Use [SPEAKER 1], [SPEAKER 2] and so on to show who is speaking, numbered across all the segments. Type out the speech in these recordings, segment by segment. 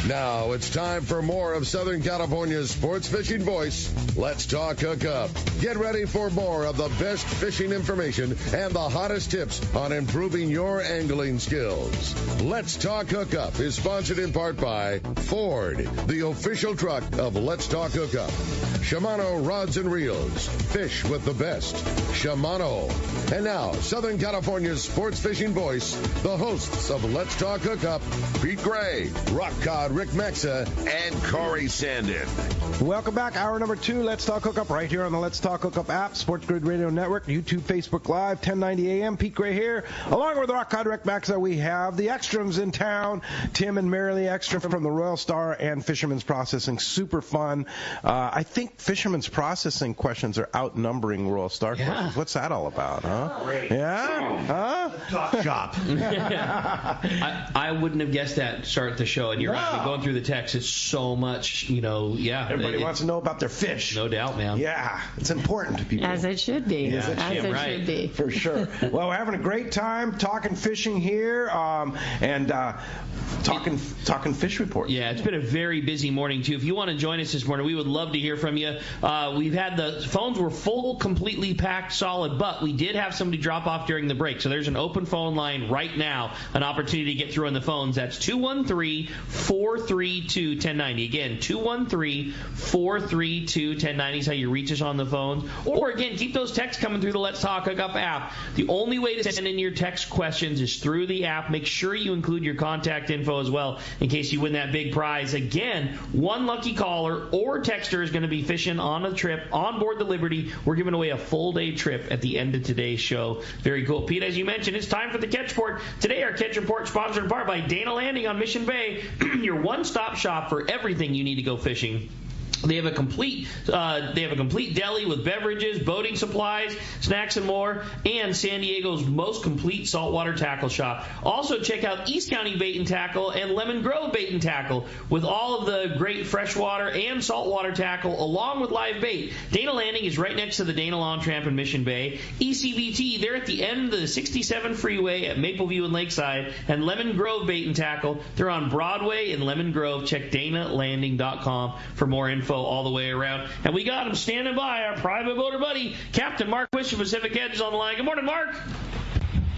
[SPEAKER 1] Now it's time for more of Southern California's sports fishing voice. Let's talk Hookup. Get ready for more of the best fishing information and the hottest tips on improving your angling skills. Let's Talk Hookup is sponsored in part by Ford, the official truck of Let's Talk Hookup. Shimano Rods and Reels. Fish with the best. Shimano. And now, Southern California's sports fishing voice, the hosts of Let's Talk Hookup, Pete Gray, Rock Cod Rick Maxa, and Corey Sandin.
[SPEAKER 2] Welcome back. Hour number 2, Let's Talk Hookup, right here on the Let's Talk Hookup app, Sports Grid Radio Network, YouTube, Facebook Live, 1090 AM. Pete Gray here. Along with Rock Cod Rick Maxa, we have the Ekstroms in town. Tim and Merrilee Ekstrom from the Royal Star and Fisherman's Processing. Super fun. I think Fisherman's Processing questions are outnumbering Royal Star questions. What's that all about, huh?
[SPEAKER 3] Great.
[SPEAKER 2] Yeah? Huh?
[SPEAKER 3] Talk shop.
[SPEAKER 4] I wouldn't have guessed that start the show, and you're right. Going through the text, it's so much,
[SPEAKER 2] Everybody wants to know about their fish.
[SPEAKER 4] No doubt, man.
[SPEAKER 2] Yeah, it's important to people.
[SPEAKER 5] As it should be.
[SPEAKER 2] Yeah.
[SPEAKER 5] As it should be.
[SPEAKER 2] For sure. Well, we're having a great time talking fishing here and talking fish report.
[SPEAKER 4] Yeah, it's been a very busy morning, too. If you want to join us this morning, we would love to hear from you. We've had the phones were full, completely packed, solid, but we did have somebody drop off during the break. So there's an open phone line right now, an opportunity to get through on the phones. That's 213-432-1090. Again, 213-432-1090 is how you reach us on the phones. Or, again, keep those texts coming through the Let's Talk Hookup app. The only way to send in your text questions is through the app. Make sure you include your contact info as well in case you win that big prize. Again, one lucky caller or texter is going to be fishing on a trip on board the Liberty. We're giving away a full-day trip at the end of today's show. Very cool. Pete, as you mentioned, it's time for the Catch Report. Today, our Catch Report sponsored in part by Dana Landing on Mission Bay, your one-stop shop for everything you need to go fishing. They have a complete deli with beverages, boating supplies, snacks, and more, and San Diego's most complete saltwater tackle shop. Also, check out East County Bait and Tackle and Lemon Grove Bait and Tackle with all of the great freshwater and saltwater tackle along with live bait. Dana Landing is right next to the Dana Lawn Tramp in Mission Bay. ECBT, they're at the end of the 67 freeway at Mapleview and Lakeside. And Lemon Grove Bait and Tackle, they're on Broadway in Lemon Grove. Check DanaLanding.com for more info all the way around. And we got him standing by, our private boater buddy, Captain Mark Wish of Pacific Edge is on the line. Good morning, Mark.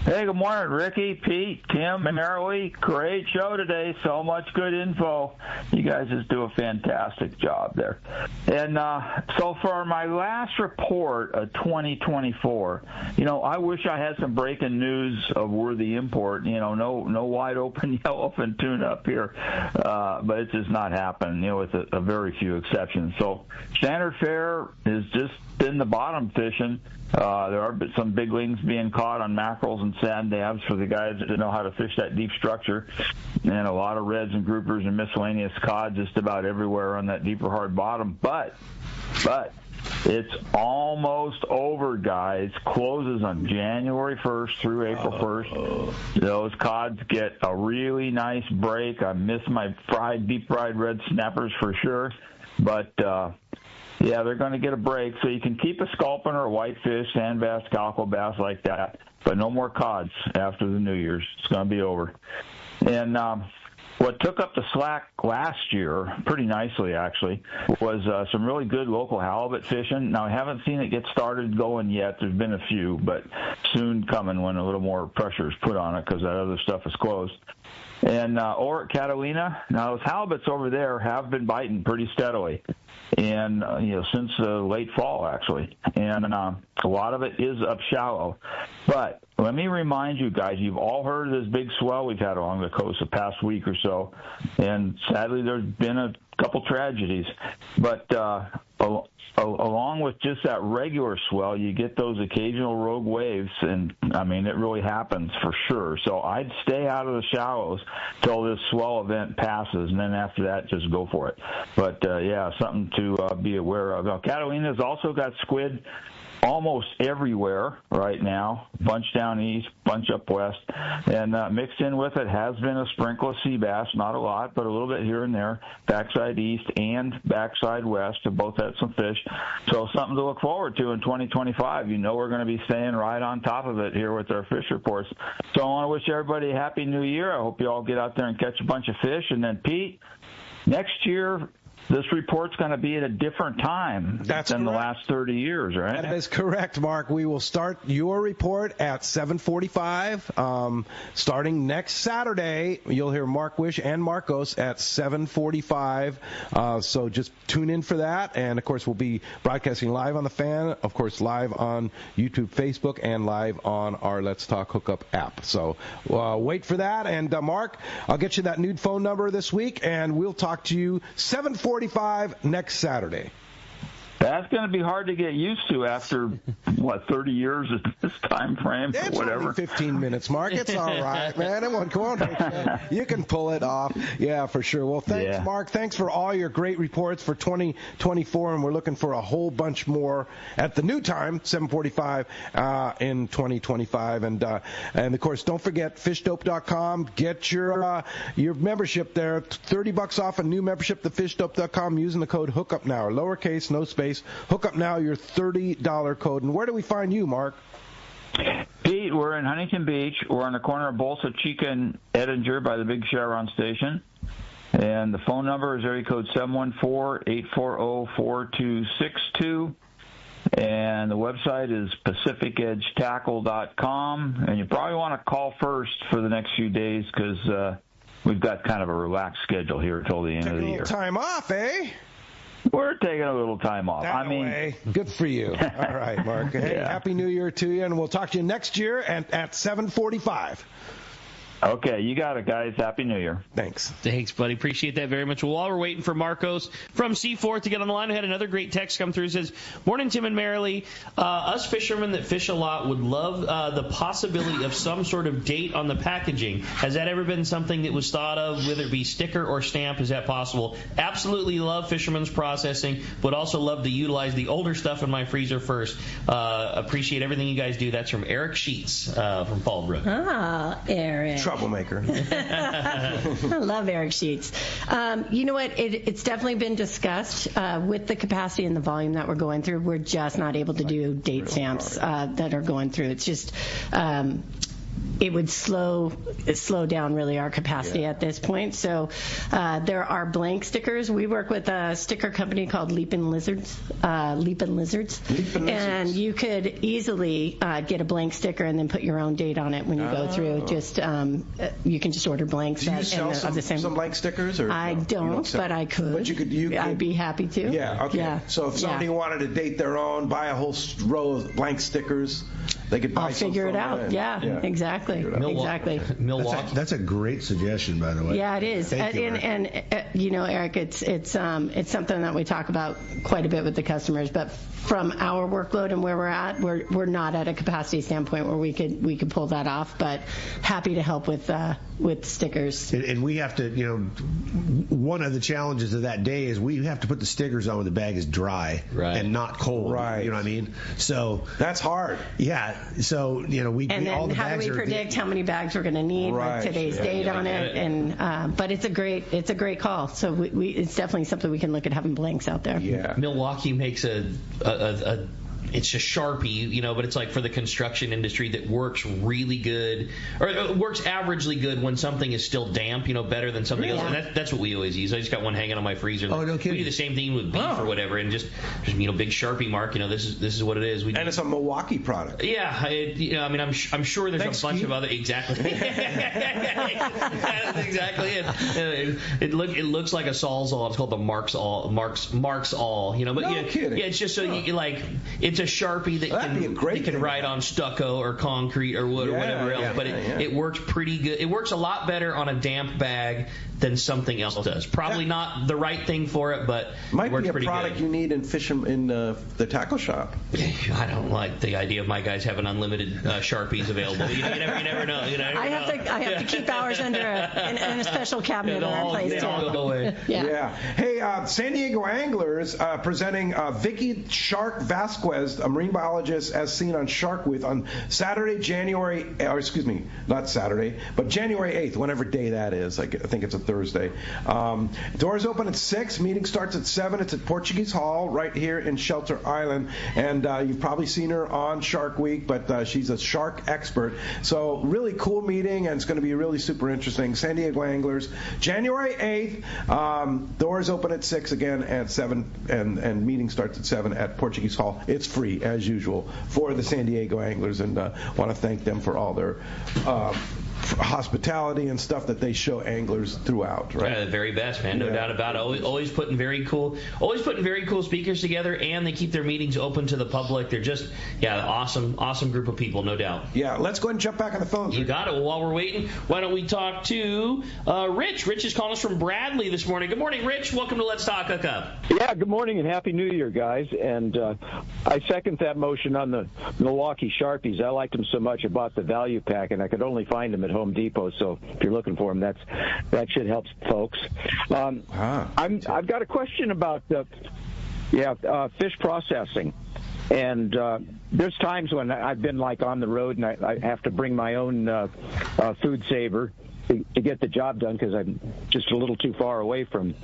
[SPEAKER 6] Hey, good morning, Ricky, Pete, Tim, and Merrilee. Great show today. So much good info. You guys just do a fantastic job there. And so for my last report of 2024, I wish I had some breaking news of worthy import. No wide open yellowfin tuna up here, but it's just not happening. With a very few exceptions. So standard fare is just in the bottom fishing. There are some big wings being caught on mackerels and sand dabs for the guys that know how to fish that deep structure, and a lot of reds and groupers and miscellaneous cod just about everywhere on that deeper hard bottom. But it's almost over, guys. Closes on January 1st through April 1st. Those cods get a really nice break. I miss my deep fried red snappers for sure, but yeah, they're going to get a break, so you can keep a sculpin or a whitefish, sand bass, calico bass like that, but no more cods after the New Year's. It's going to be over. And what took up the slack last year, pretty nicely actually, was some really good local halibut fishing. Now, I haven't seen it get started going yet. There's been a few, but soon coming when a little more pressure is put on it because that other stuff is closed. And over at Catalina, now those halibuts over there have been biting pretty steadily, and since the late fall actually, and a lot of it is up shallow. But let me remind you guys, you've all heard of this big swell we've had along the coast the past week or so, and sadly there's been a couple tragedies. But along with just that regular swell, you get those occasional rogue waves, and I mean it really happens for sure. So I'd stay out of the shallows till this swell event passes, and then after that just go for it. But yeah, something to be aware of. Now, Catalina's also got squid almost everywhere right now, bunch down east, bunch up west, and mixed in with it has been a sprinkle of sea bass, not a lot, but a little bit here and there, backside east and backside west have both had some fish. So something to look forward to in 2025. You know we're going to be staying right on top of it here with our fish reports. So I want to wish everybody a happy new year. I hope you all get out there and catch a bunch of fish. And then, Pete, next year, this report's going to be at a different time than the last 30 years, right?
[SPEAKER 2] That is correct, Mark. We will start your report at 7:45. Starting next Saturday, you'll hear Mark Wish and Marcos at 7:45. So just tune in for that. And, of course, we'll be broadcasting live on the Fan, of course, live on YouTube, Facebook, and live on our Let's Talk Hookup app. So wait for that. And, Mark, I'll get you that new phone number this week, and we'll talk to you 7:45 next Saturday.
[SPEAKER 6] That's going to be hard to get used to after, 30 years at this time frame or whatever.
[SPEAKER 2] It's only 15 minutes, Mark. It's all right, man. Come on. You can pull it off. Yeah, for sure. Well, thanks, Mark. Thanks for all your great reports for 2024, and we're looking for a whole bunch more at the new time, 7:45 in 2025. And of course, don't forget fishdope.com. Get your membership there. $30 off a new membership to fishdope.com using the code Hookup Now, or lowercase, no space. Hookup Now, your $30 code. And where do we find you, Mark?
[SPEAKER 6] Pete, we're in Huntington Beach. We're on the corner of Bolsa Chica and Edinger by the big Chevron station. And the phone number is area code 714-840-4262. And the website is PacificEdgeTackle.com. And you probably want to call first for the next few days because we've got kind of a relaxed schedule here until the end of the year.
[SPEAKER 2] Time off, eh?
[SPEAKER 6] We're taking a little time off.
[SPEAKER 2] Good for you. All right, Mark. Hey, Happy New Year to you, and we'll talk to you next year at 7:45.
[SPEAKER 6] Okay, you got it, guys. Happy New Year.
[SPEAKER 2] Thanks.
[SPEAKER 4] Thanks, buddy. Appreciate that very much. Well, while we're waiting for Marcos from C4 to get on the line, we had another great text come through. It says, morning, Tim and Merrilee. Us fishermen that fish a lot would love the possibility of some sort of date on the packaging. Has that ever been something that was thought of, whether it be sticker or stamp? Is that possible? Absolutely love Fisherman's processing, but also love to utilize the older stuff in my freezer first. Appreciate everything you guys do. That's from Eric Sheets from Fallbrook.
[SPEAKER 3] Ah, Eric.
[SPEAKER 2] Troublemaker.
[SPEAKER 3] I love Eric Sheets. You know what? It's definitely been discussed with the capacity and the volume that we're going through. We're just not able to do date stamps that are going through. It's just it would slow down really our capacity at this point. So there are blank stickers. We work with a sticker company called Leapin' Lizards. And you could easily get a blank sticker and then put your own date on it when you go through. Just you can just order blanks.
[SPEAKER 2] Do you sell some blank stickers? Or
[SPEAKER 3] I don't, but I could.
[SPEAKER 2] But you could.
[SPEAKER 3] I'd be happy to.
[SPEAKER 2] Yeah. Okay. Yeah. So if somebody wanted to date their own, buy a whole row of blank stickers, they could buy.
[SPEAKER 3] I'll figure it out. Yeah. Exactly. Exactly.
[SPEAKER 4] Milwaukee.
[SPEAKER 5] That's a great suggestion, by the way.
[SPEAKER 3] Yeah, it is. And you know, Eric, it's something that we talk about quite a bit with the customers. But from our workload and where we're at, we're not at a capacity standpoint where we could pull that off. But happy to help with stickers.
[SPEAKER 5] And we have to, one of the challenges of that day is we have to put the stickers on when the bag is dry and not cold.
[SPEAKER 2] Right.
[SPEAKER 5] You know what I mean? So
[SPEAKER 2] that's hard.
[SPEAKER 5] Yeah. So
[SPEAKER 3] how do we predict how many bags we're going to need with today's date on it? And but it's a great call. So it's definitely something we can look at having blanks out there.
[SPEAKER 2] Yeah.
[SPEAKER 4] Milwaukee makes it's a Sharpie, but it's like for the construction industry that works really good, or it works averagely good when something is still damp, better than something else. And that's what we always use. I just got one hanging on my freezer.
[SPEAKER 5] Oh, no kidding.
[SPEAKER 4] We do the same thing with beef or whatever, and just big Sharpie mark. This is what it is.
[SPEAKER 2] And it's a Milwaukee product.
[SPEAKER 4] Yeah, I'm sure there's a bunch of other exactly. That's exactly it. It looks like a Sawzall. It's called the Marks All. But
[SPEAKER 2] kidding.
[SPEAKER 4] It's just so it's a Sharpie that can write on stucco or concrete or wood or whatever else. But it works pretty good. It works a lot better on a damp bag than something else does. Probably not the right thing for it, but
[SPEAKER 2] might
[SPEAKER 4] it works
[SPEAKER 2] be a
[SPEAKER 4] pretty
[SPEAKER 2] product
[SPEAKER 4] good.
[SPEAKER 2] You need in the tackle shop.
[SPEAKER 4] I don't like the idea of my guys having unlimited Sharpies available. You never know.
[SPEAKER 3] I have to keep ours under in a special cabinet in our place too.
[SPEAKER 4] Go away.
[SPEAKER 3] Yeah.
[SPEAKER 2] Hey, San Diego Anglers presenting Vicky Shark Vasquez, a marine biologist, as seen on Shark Week on Saturday, January 8th, whatever day that is. I think it's a Thursday. Doors open at 6. Meeting starts at 7. It's at Portuguese Hall right here in Shelter Island. And you've probably seen her on Shark Week, but she's a shark expert. So really cool meeting, and it's going to be really super interesting. San Diego Anglers, January 8th. Doors open at 6 again at 7, and meeting starts at 7 at Portuguese Hall. It's free, as usual, for the San Diego Anglers, and want to thank them for all their hospitality and stuff that they show anglers throughout, right?
[SPEAKER 4] Yeah, the very best, man. No doubt about it. Always putting very cool speakers together, and they keep their meetings open to the public. They're just, awesome group of people, no doubt.
[SPEAKER 2] Yeah, let's go ahead and jump back on the phone.
[SPEAKER 4] You got it. Well, while we're waiting, why don't we talk to Rich? Rich is calling us from Bradley this morning. Good morning, Rich. Welcome to Let's Talk Hookup.
[SPEAKER 7] Yeah, good morning and Happy New Year, guys. And I second that motion on the Milwaukee Sharpies. I liked them so much I bought the value pack, and I could only find them at Home Depot. So if you're looking for them, that should help folks. I've got a question about fish processing. And there's times when I've been like on the road and I have to bring my own food saver to get the job done because I'm just a little too far away from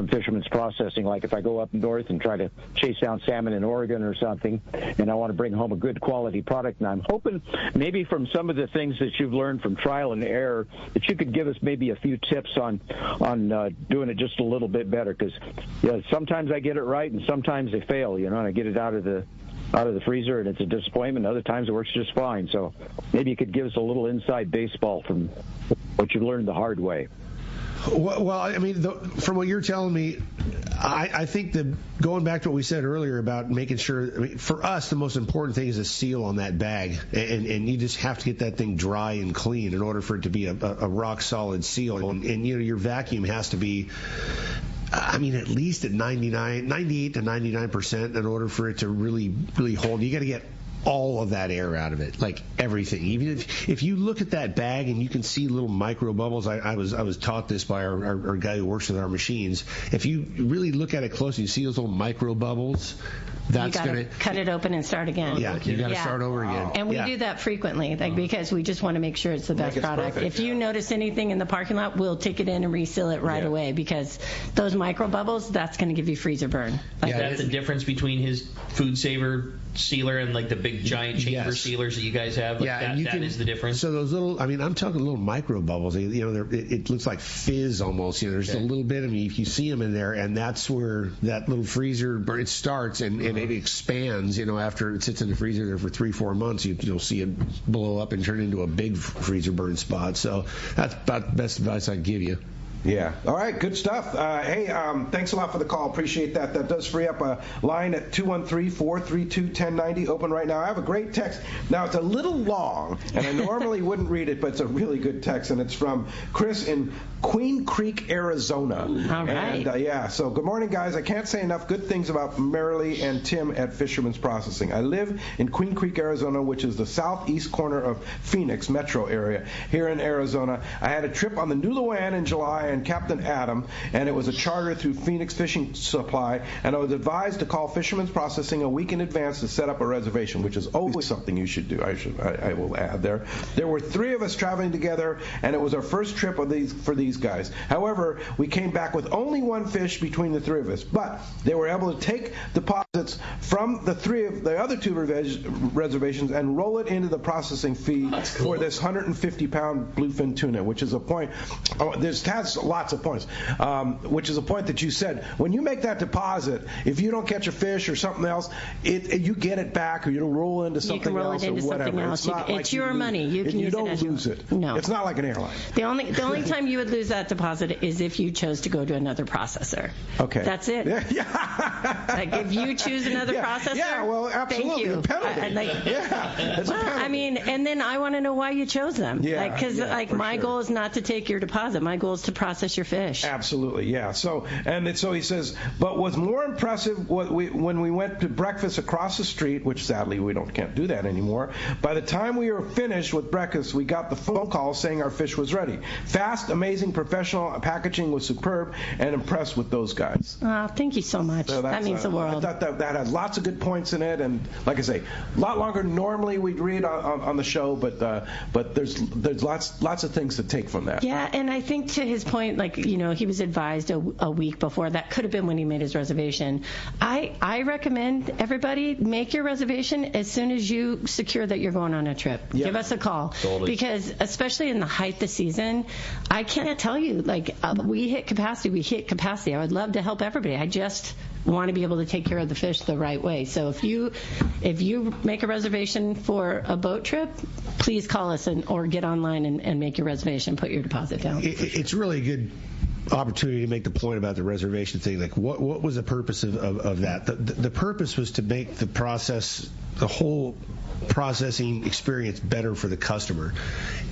[SPEAKER 7] Fisherman's Processing. Like if I go up north and try to chase down salmon in Oregon or something, and I want to bring home a good quality product, and I'm hoping maybe from some of the things that you've learned from trial and error that you could give us maybe a few tips on doing it just a little bit better, because sometimes I get it right and sometimes I fail, and I get it out of the freezer and it's a disappointment. Other times it works just fine. So maybe you could give us a little inside baseball from what you learned the hard way.
[SPEAKER 5] Well, I mean, from what you're telling me, I think that going back to what we said earlier about making sure, for us, the most important thing is a seal on that bag. And you just have to get that thing dry and clean in order for it to be a rock solid seal. And your vacuum has to be, at least at 98 to 99% in order for it to really, really hold. You got to get all of that air out of it, like everything. Even if you look at that bag and you can see little micro bubbles, I was taught this by our guy who works with our machines. If you really look at it closely, you see those little micro bubbles. That's
[SPEAKER 3] you got to cut it open and start again.
[SPEAKER 5] Yeah, you got to start over again.
[SPEAKER 3] And we do that frequently, because we just want to make sure it's the best product.
[SPEAKER 2] Perfect,
[SPEAKER 3] if you notice anything in the parking lot, we'll take it in and reseal it right away, because those micro bubbles, that's going to give you freezer burn.
[SPEAKER 4] That's the difference between his food saver sealer and like the big giant chamber sealers that you guys have. That is the difference.
[SPEAKER 5] So those little, I'm talking little micro bubbles. It looks like fizz almost. There's a little bit of if you see them in there, and that's where that little freezer burn, it starts and it expands. After it sits in the freezer there for 3-4 months, you'll see it blow up and turn into a big freezer burn spot. So that's about the best advice I can give you.
[SPEAKER 2] Yeah. All right. Good stuff. Hey, thanks a lot for the call. Appreciate that. That does free up a line at 213-432-1090. Open right now. I have a great text. Now, it's a little long, and I normally wouldn't read it, but it's a really good text, and it's from Chris in Queen Creek, Arizona.
[SPEAKER 3] All right.
[SPEAKER 2] And, so good morning, guys. I can't say enough good things about Merrilee and Tim at Fisherman's Processing. I live in Queen Creek, Arizona, which is the southeast corner of Phoenix metro area here in Arizona. I had a trip on the New Luan in July and Captain Adam, and it was a charter through Phoenix Fishing Supply, and I was advised to call Fisherman's Processing a week in advance to set up a reservation, which is always something you should do. I will add there. There were 3 of us traveling together, and it was our first trip for these guys. However, we came back with only 1 fish between the 3 of us, but they were able to take deposits from the other 2 reservations and roll it into the processing fee for this 150-pound bluefin tuna, which is a point. This has lots of points, which is a point that you said. When you make that deposit, if you don't catch a fish or something else, you get it back, or you roll into something else or whatever.
[SPEAKER 3] It's your money. You can use it.
[SPEAKER 2] You don't lose it.
[SPEAKER 3] No.
[SPEAKER 2] It's not like an airline.
[SPEAKER 3] The only time you would lose that deposit is if you chose to go to another processor.
[SPEAKER 2] Okay.
[SPEAKER 3] That's it.
[SPEAKER 2] Yeah.
[SPEAKER 3] Like if you choose another processor?
[SPEAKER 2] Yeah, well, absolutely.
[SPEAKER 3] Thank you.
[SPEAKER 2] A penalty. It's a penalty.
[SPEAKER 3] I mean, and then I want to know why you chose them.
[SPEAKER 2] Yeah,
[SPEAKER 3] Because my goal is not to take your deposit. My goal is to process your fish.
[SPEAKER 2] Absolutely, yeah. So he says, but what's more impressive when we went to breakfast across the street, which sadly we can't do that anymore. By the time we were finished with breakfast, we got the phone call saying our fish was ready. Fast, amazing, professional. Packaging was superb, and impressed with those guys.
[SPEAKER 3] Thank you so much.
[SPEAKER 2] So
[SPEAKER 3] that means the world.
[SPEAKER 2] I thought that had lots of good points in it, and like I say, a lot longer than normally we'd read on the show, but there's lots of things to take from that.
[SPEAKER 3] Yeah, and I think to his point, he was advised a week before. That could have been when he made his reservation. I recommend everybody make your reservation as soon as you secure that you're going on a trip.
[SPEAKER 2] Yep.
[SPEAKER 3] Give us a call.
[SPEAKER 4] Totally.
[SPEAKER 3] Because especially in the height of the season, I can't tell you, we hit capacity. I would love to help everybody. I just want to be able to take care of the fish the right way. So if you make a reservation for a boat trip, please call us or get online and make your reservation, put your deposit down.
[SPEAKER 5] It's really good opportunity to make the point about the reservation thing. Like, what was the purpose of that? The purpose was to make the whole processing experience better for the customer.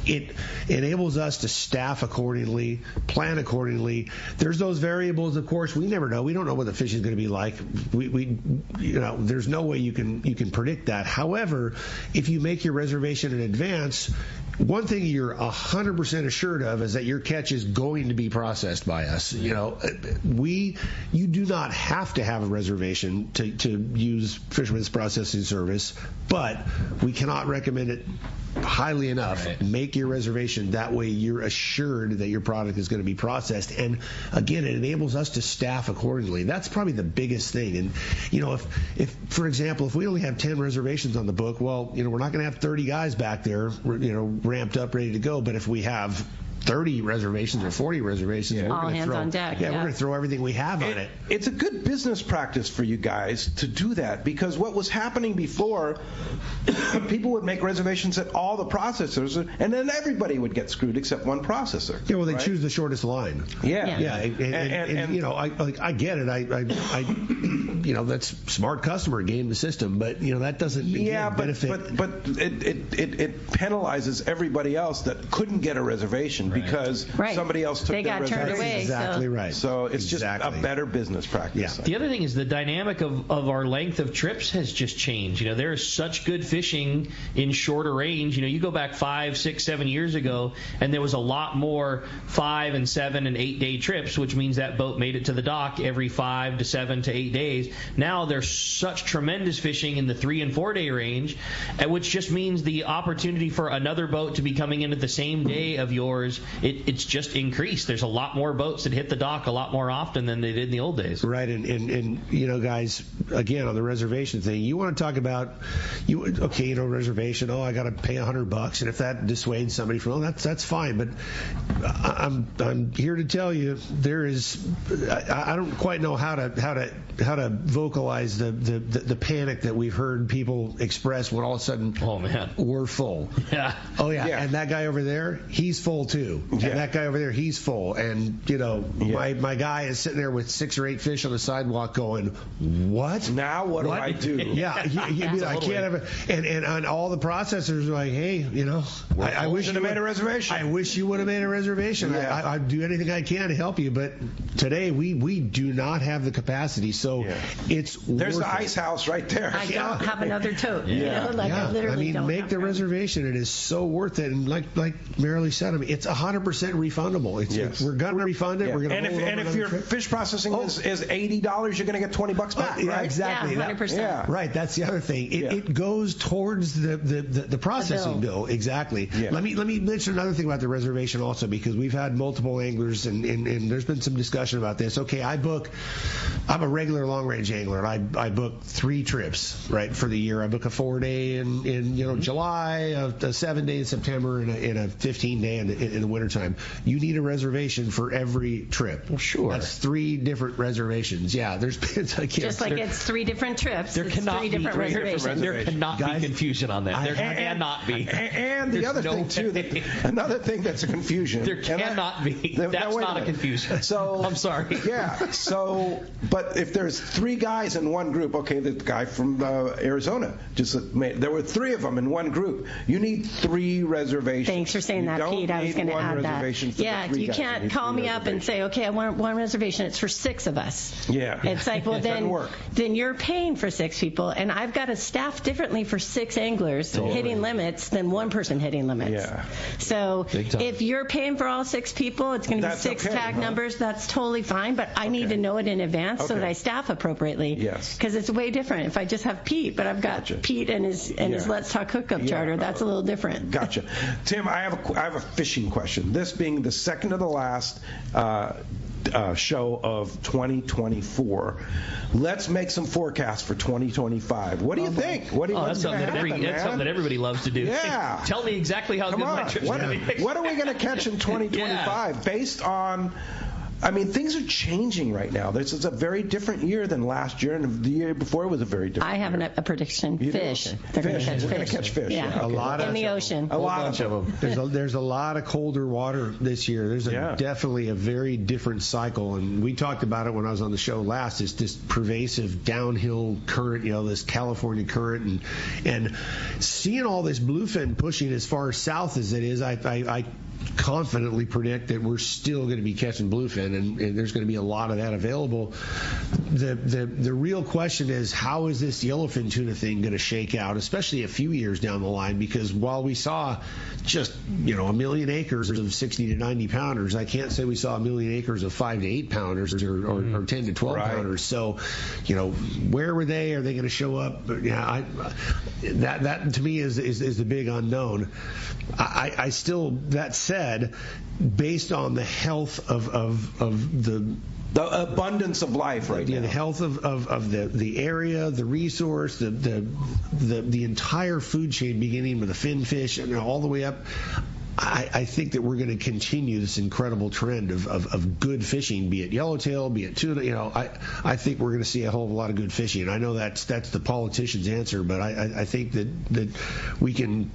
[SPEAKER 5] It enables us to staff accordingly, plan accordingly. There's those variables, of course, we never know. We don't know what the fish is going to be like. There's no way you can predict that. However, if you make your reservation in advance, one thing you're 100% assured of is that your catch is going to be processed by us. You do not have to have a reservation to use Fisherman's processing service, but we cannot recommend it highly enough. Right. Make your reservation. That way you're assured that your product is going to be processed. And again, it enables us to staff accordingly. That's probably the biggest thing. And, if for example, if we only have 10 reservations on the book, well, we're not going to have 30 guys back there, ramped up, ready to go. But if we have 30 reservations or 40 reservations,
[SPEAKER 3] all hands on deck.
[SPEAKER 5] Yeah, we're going to throw everything we have on it.
[SPEAKER 2] It's a good business practice for you guys to do that, because what was happening before, people would make reservations at all the processors, and then everybody would get screwed except one processor.
[SPEAKER 5] Yeah, well, they choose the shortest line.
[SPEAKER 2] Yeah.
[SPEAKER 5] And I get it. I that's smart customer game the system, but that doesn't benefit.
[SPEAKER 2] But it penalizes everybody else that couldn't get a reservation.
[SPEAKER 4] Right.
[SPEAKER 2] Because somebody else took
[SPEAKER 3] they
[SPEAKER 2] their
[SPEAKER 3] got turned away.
[SPEAKER 5] Exactly right.
[SPEAKER 2] So it's just a better business practice.
[SPEAKER 5] Yeah.
[SPEAKER 4] The other thing is the dynamic of our length of trips has just changed. There is such good fishing in shorter range. You go back 5, 6, 7 years ago, and there was a lot more 5 and 7 and 8 day trips, which means that boat made it to the dock every 5 to 7 to 8 days. Now there's such tremendous fishing in the 3 and 4 day range, which just means the opportunity for another boat to be coming in at the same day of yours, it's just increased. There's a lot more boats that hit the dock a lot more often than they did in the old days.
[SPEAKER 5] Right, and guys, again, on the reservation thing, you want to talk about, reservation, I got to pay $100, and if that dissuades somebody from, that's fine, but I'm here to tell you, there is, I don't quite know how to vocalize the panic that we've heard people express when all of a sudden, we're full.
[SPEAKER 4] Yeah.
[SPEAKER 5] Oh yeah. And that guy over there, he's full too. And that guy over there, he's full. And my guy is sitting there with 6 or 8 fish on the sidewalk going, what?
[SPEAKER 2] Now what do I do?
[SPEAKER 5] Yeah, you'd be like, I can't have it. And all the processors are like, hey, I wish you
[SPEAKER 2] would have made a reservation.
[SPEAKER 5] I wish you would have made a reservation. Yeah. I'd do anything I can to help you, but today we do not have the capacity. So
[SPEAKER 2] there's the ice house right there.
[SPEAKER 3] I don't have another tote.
[SPEAKER 5] I
[SPEAKER 3] literally don't
[SPEAKER 5] make the reservation. It is so worth it. And like Merrilee said, it's 100% refundable. We're going to refund it. We're going to
[SPEAKER 2] and if your fish processing is $80, you're going to get 20 bucks back.
[SPEAKER 5] Yeah, exactly.
[SPEAKER 3] Yeah, 100%.
[SPEAKER 5] Right. That's the other thing. It goes towards the processing bill. Exactly. Yeah. Let me mention another thing about the reservation also, because we've had multiple anglers and there's been some discussion about this. Okay, I'm a regular long range angler, and I book 3 trips right for the year. I book a 4-day in July, a 7-day in September, and a 15-day in the wintertime. You need a reservation for every trip.
[SPEAKER 4] Well, sure.
[SPEAKER 5] That's 3 different reservations. Yeah, there's been
[SPEAKER 3] just like it's 3 different trips.
[SPEAKER 4] There
[SPEAKER 3] it's
[SPEAKER 4] cannot
[SPEAKER 3] 3
[SPEAKER 4] be
[SPEAKER 3] different
[SPEAKER 4] 3
[SPEAKER 3] reservations.
[SPEAKER 4] There cannot be confusion on that. There cannot be.
[SPEAKER 2] And the other thing too, another thing that's a confusion.
[SPEAKER 4] There cannot be. That's not a confusion.
[SPEAKER 2] So
[SPEAKER 4] I'm sorry.
[SPEAKER 2] Yeah. So, but if there's 3 guys in one group, okay, the guy from Arizona there were 3 of them in one group. You need 3 reservations.
[SPEAKER 3] Thanks for saying that, Pete. I was going to add that. Yeah, you can't call me up and say, okay, I want 1 reservation. It's for 6 of us.
[SPEAKER 2] Yeah.
[SPEAKER 3] It's like, well, then you're paying for 6 people, and I've got to staff differently for 6 anglers hitting limits than 1 person hitting limits.
[SPEAKER 2] Yeah.
[SPEAKER 3] So if you're paying for all 6 people, it's going to be 6 tag numbers. That's totally fine, but I need to know it in advance so that I staff appropriately.
[SPEAKER 2] Yes.
[SPEAKER 3] Because it's way different if I just have Pete, but I've got Pete and his Let's Talk Hookup charter. That's a little different.
[SPEAKER 2] Gotcha. Tim, I have a fishing question. This being the second to the last show of 2024, let's make some forecasts for 2025. What do you think?
[SPEAKER 4] That's something that everybody loves to do.
[SPEAKER 2] Yeah.
[SPEAKER 4] Hey, tell me exactly how good my trip's going to be.
[SPEAKER 2] What are we going to catch in 2025 based on? I mean, things are changing right now. This is a very different year than last year, and the year before was a very different year.
[SPEAKER 3] I have a prediction. Fish. They're going to catch fish.
[SPEAKER 2] We're going to catch fish.
[SPEAKER 3] Yeah.
[SPEAKER 2] A lot
[SPEAKER 3] in the ocean.
[SPEAKER 2] A lot of them.
[SPEAKER 5] There's a lot of colder water this year. There's definitely a very different cycle, and we talked about it when I was on the show last. It's this pervasive downhill current, this California current, and seeing all this bluefin pushing as far south as it is, I confidently predict that we're still going to be catching bluefin, and there's going to be a lot of that available. The real question is, how is this yellowfin tuna thing going to shake out, especially a few years down the line? Because while we saw just a million acres of 60 to 90 pounders, I can't say we saw a million acres of 5 to 8 pounders or 10 to 12 pounders. So where were they? Are they going to show up? That to me is the big unknown. I still, that said, based on the health of the
[SPEAKER 2] abundance of life now.
[SPEAKER 5] The health of the area, the resource, the entire food chain, beginning with the fin fish and all the way up. I think that we're going to continue this incredible trend of good fishing, be it yellowtail, be it tuna. I think we're going to see a whole lot of good fishing. And I know that's the politician's answer, but I think that we can,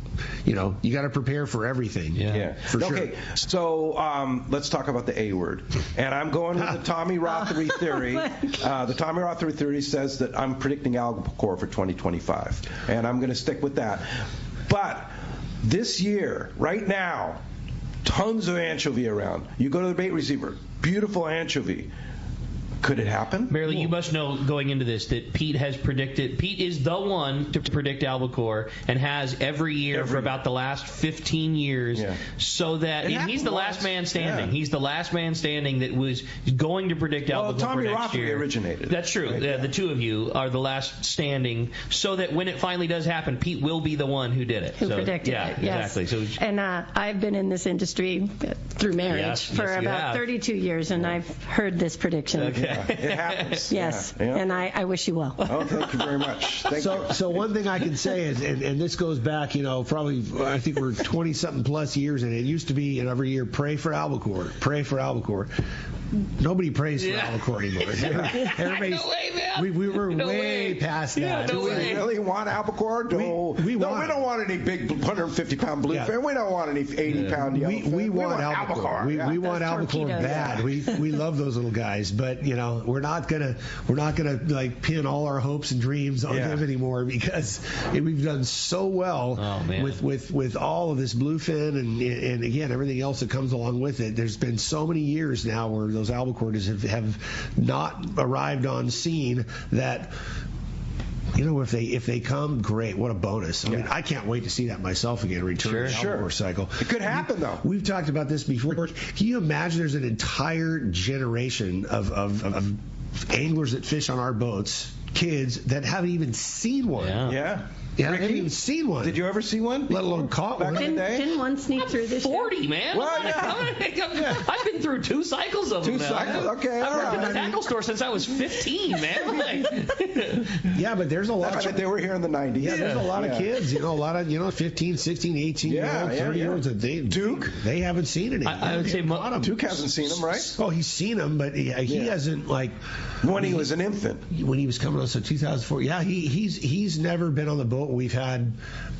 [SPEAKER 5] you got to prepare for everything.
[SPEAKER 2] Yeah.
[SPEAKER 5] For sure.
[SPEAKER 2] Okay, so let's talk about the A word. And I'm going with the Tommy Rothery theory. The Tommy Rothery theory says that I'm predicting albacore for 2025. And I'm going to stick with that. But this year, right now, tons of anchovy around. You go to the bait receiver, beautiful anchovy. Could it happen?
[SPEAKER 4] Merrilee, you must know going into this that Pete has predicted. Pete is the one to predict albacore and has every year for about the last 15 years. Yeah. So that he's the last man standing. Yeah. He's the last man standing that was going to predict albacore for next year.
[SPEAKER 2] Tommy Rothery originated.
[SPEAKER 4] That's true. Right? The two of you are the last standing, so that when it finally does happen, Pete will be the one who did it.
[SPEAKER 3] Who predicted it? Yes.
[SPEAKER 4] Exactly. So,
[SPEAKER 3] and I've been in this industry through marriage for about 32 years, and I've heard this prediction.
[SPEAKER 4] Okay.
[SPEAKER 2] Yeah, it happens.
[SPEAKER 3] Yes, and I wish you well.
[SPEAKER 2] Oh, thank you very much. Thank you.
[SPEAKER 5] So one thing I can say is, and this goes back, probably I think we're 20-something plus years, and it used to be every year, pray for albacore. Nobody prays for albacore anymore. Everybody's, we were way past that.
[SPEAKER 2] Do we really want albacore? We don't want any big 150-pound bluefin. Yeah. We don't want any 80-pound yellowfin.
[SPEAKER 5] We want albacore. We want albacore bad. We love those little guys, but we're not gonna like pin all our hopes and dreams on them anymore, because we've done so well with all of this bluefin and again everything else that comes along with it. There's been so many years now where those albacores have not arrived on scene that if they come, great, what a bonus. I mean, I can't wait to see that myself again, return to the albacore cycle.
[SPEAKER 2] It could happen, though.
[SPEAKER 5] We've talked about this before. Can you imagine there's an entire generation of anglers that fish on our boats kids that haven't even seen one.
[SPEAKER 2] Yeah.
[SPEAKER 5] Yeah, I haven't even seen one.
[SPEAKER 2] Did you ever see one?
[SPEAKER 5] Let alone caught one.
[SPEAKER 2] Back in the day?
[SPEAKER 3] Didn't one sneak through this
[SPEAKER 4] 40, man.
[SPEAKER 2] Well, yeah.
[SPEAKER 4] I've been through 2 cycles of them.
[SPEAKER 2] Two cycles? Okay.
[SPEAKER 4] I've worked at the tackle store since I was 15, man.
[SPEAKER 5] Yeah, but there's a lot
[SPEAKER 2] I bet they were here in the 90s.
[SPEAKER 5] Yeah, there's a lot of kids, a lot of 15, 16, 18-year-olds, 30-year-olds that
[SPEAKER 2] Duke?
[SPEAKER 5] They haven't seen any.
[SPEAKER 4] I would say
[SPEAKER 2] Duke hasn't seen them, right?
[SPEAKER 5] Oh, he's seen them, but he hasn't, like...
[SPEAKER 2] When he was an infant.
[SPEAKER 5] When he was coming on, so 2004. Yeah, he's never been on the boat. We've had,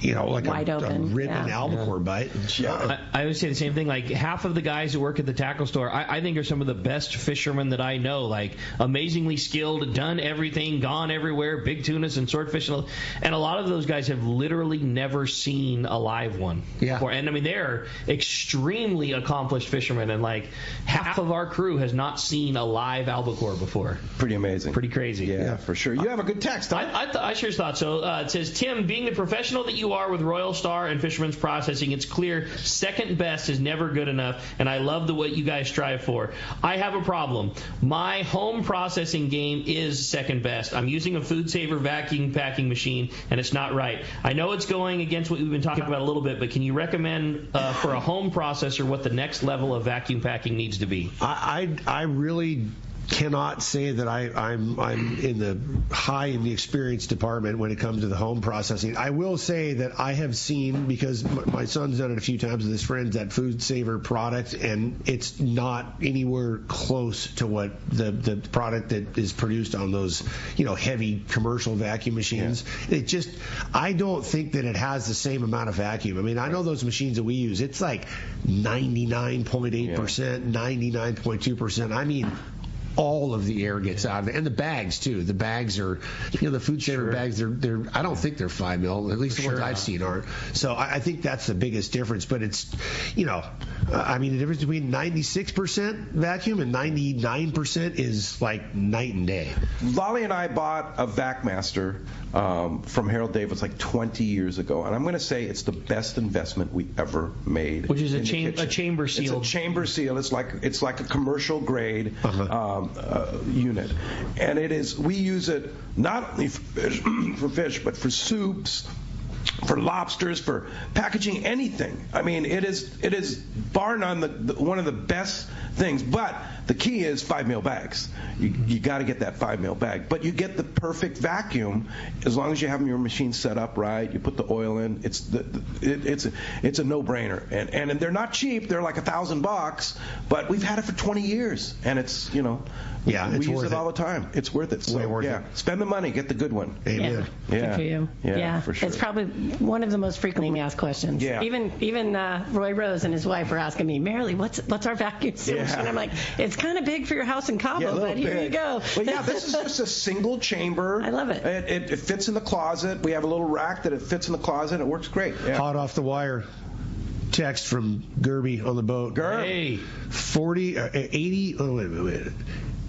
[SPEAKER 5] like a ripping albacore bite.
[SPEAKER 2] Yeah.
[SPEAKER 4] I would say the same thing. Like, half of the guys who work at the tackle store, I think are some of the best fishermen that I know. Like, amazingly skilled, done everything, gone everywhere, big tunas and swordfish. And a lot of those guys have literally never seen a live one before. And, I mean, they're extremely accomplished fishermen. And, like, half of our crew has not seen a live albacore before.
[SPEAKER 2] Pretty amazing.
[SPEAKER 4] Pretty crazy.
[SPEAKER 2] Yeah, for sure. You have a good text, huh?
[SPEAKER 4] I sure thought so. It says, Tim, being the professional that you are with Royal Star and Fisherman's Processing, it's clear second best is never good enough, and I love what you guys strive for. I have a problem. My home processing game is second best. I'm using a Food Saver vacuum packing machine, and it's not right. I know it's going against what we've been talking about a little bit, but can you recommend for a home processor what the next level of vacuum packing needs to be?
[SPEAKER 5] I really cannot say that I'm in the high in the experience department when it comes to the home processing. I will say that I have seen, because my son's done it a few times with his friends, that Food Saver product, and it's not anywhere close to what the product that is produced on those heavy commercial vacuum machines. Yeah. I don't think that it has the same amount of vacuum. I mean, I know those machines that we use, it's like 99.8%, 99.2%. I mean, all of the air gets out of it, and the bags too. The bags are, the Food Saver bags. They're. I don't think they're 5 mil. At least the ones I've seen aren't. So I think that's the biggest difference. But it's, I mean, the difference between 96% vacuum and 99% is like night and day.
[SPEAKER 2] Lolly and I bought a VacMaster from Harold Davis like 20 years ago, and I'm going to say it's the best investment we ever made.
[SPEAKER 4] Which is a chamber seal.
[SPEAKER 2] It's a chamber seal. It's like a commercial grade. Unit, and it is. We use it not only for fish, but for soups, for lobsters, for packaging anything. I mean, it is bar none one of the best things. But the key is 5 mil bags. You got to get that 5 mil bag. But you get the perfect vacuum as long as you have your machine set up right. You put the oil in. It's a no-brainer. And they're not cheap. They're like $1,000. But we've had it for 20 years, and it's
[SPEAKER 5] it's
[SPEAKER 2] we use it all the time. It's worth it. So,
[SPEAKER 5] way worth it.
[SPEAKER 2] Spend the money, get the good one.
[SPEAKER 5] Amen.
[SPEAKER 3] Yeah. Good for you.
[SPEAKER 2] Yeah, for sure.
[SPEAKER 3] It's probably one of the most frequently asked questions.
[SPEAKER 2] Yeah.
[SPEAKER 3] Even Roy Rose and his wife were asking me, Merrilee, what's our vacuum seal machine? I'm like, it's kind of big for your house in Cabo, but here you go.
[SPEAKER 2] Well, this is just a single chamber.
[SPEAKER 3] I love it.
[SPEAKER 2] It fits in the closet. We have a little rack that it fits in the closet. It works great. Yeah.
[SPEAKER 5] Hot off the wire. Text from Gerby on the boat.
[SPEAKER 4] Hey.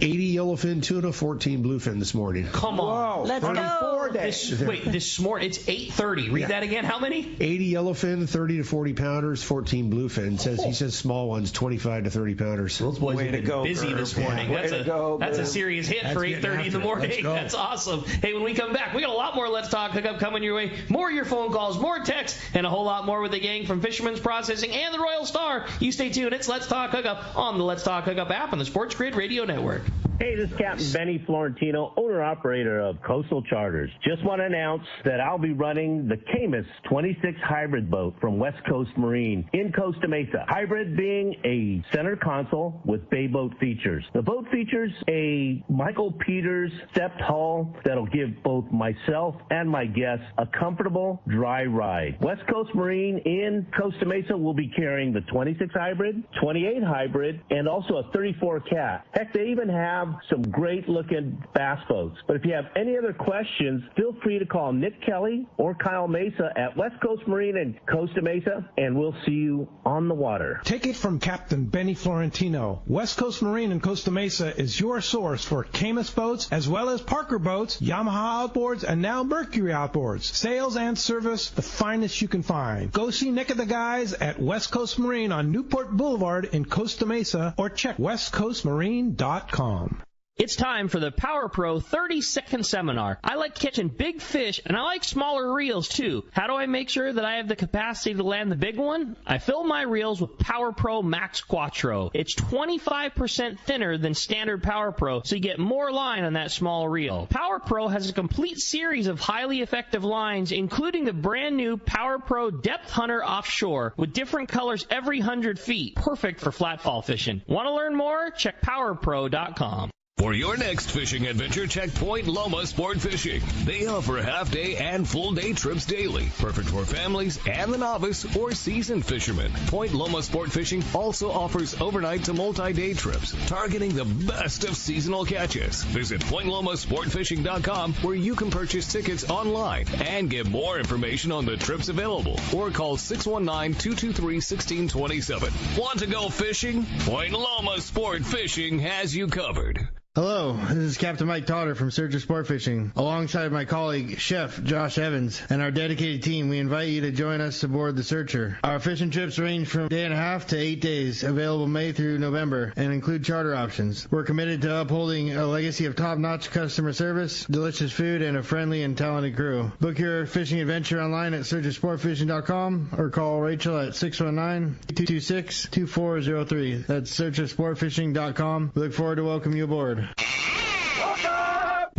[SPEAKER 5] 80 yellowfin tuna, 14 bluefin this morning.
[SPEAKER 4] Come on.
[SPEAKER 3] Whoa. Let's go.
[SPEAKER 4] This morning, it's 8:30. Read that again. How many?
[SPEAKER 5] 80 yellowfin, 30 to 40 pounders, 14 bluefin. He says small ones, 25 to 30 pounders.
[SPEAKER 4] Those boys have been busy this morning. That's a serious hit for 8:30 in the morning. That's awesome. Hey, when we come back, we got a lot more Let's Talk Hookup coming your way. More of your phone calls, more texts, and a whole lot more with the gang from Fisherman's Processing and the Royal Star. You stay tuned. It's Let's Talk Hookup on the Let's Talk Hookup app on the Sports Grid Radio Network.
[SPEAKER 8] Hey, this is Captain Benny Florentino, owner-operator of Coastal Charters. Just want to announce that I'll be running the Camus 26 hybrid boat from West Coast Marine in Costa Mesa. Hybrid being a center console with bay boat features. The boat features a Michael Peters stepped hull that'll give both myself and my guests a comfortable, dry ride. West Coast Marine in Costa Mesa will be carrying the 26 hybrid, 28 hybrid, and also a 34 cat. Heck, they even have some great-looking bass boats. But if you have any other questions, feel free to call Nick Kelly or Kyle Mesa at West Coast Marine in Costa Mesa, and we'll see you on the water.
[SPEAKER 2] Take it from Captain Benny Florentino. West Coast Marine in Costa Mesa is your source for Camus boats, as well as Parker boats, Yamaha outboards, and now Mercury outboards. Sales and service, the finest you can find. Go see Nick and the guys at West Coast Marine on Newport Boulevard in Costa Mesa, or check westcoastmarine.com.
[SPEAKER 9] It's time for the Power Pro 30-second seminar. I like catching big fish, and I like smaller reels, too. How do I make sure that I have the capacity to land the big one? I fill my reels with Power Pro Max Quattro. It's 25% thinner than standard Power Pro, so you get more line on that small reel. Power Pro has a complete series of highly effective lines, including the brand new Power Pro Depth Hunter Offshore, with different colors every 100 feet. Perfect for flatfall fishing. Want to learn more? Check PowerPro.com.
[SPEAKER 10] For your next fishing adventure, check Point Loma Sport Fishing. They offer half-day and full-day trips daily, perfect for families and the novice or seasoned fishermen. Point Loma Sport Fishing also offers overnight to multi-day trips, targeting the best of seasonal catches. Visit PointLomaSportFishing.com, where you can purchase tickets online and get more information on the trips available, or call 619-223-1627. Want to go fishing? Point Loma Sport Fishing has you covered.
[SPEAKER 11] Hello, this is Captain Mike Totter from Searcher Sport Fishing. Alongside my colleague, Chef Josh Evans, and our dedicated team, we invite you to join us aboard the Searcher. Our fishing trips range from 1.5 to 8 days, available May through November, and include charter options. We're committed to upholding a legacy of top-notch customer service, delicious food, and a friendly and talented crew. Book your fishing adventure online at searchersportfishing.com or call Rachel at 619-226-2403. That's searchersportfishing.com. We look forward to welcoming you aboard.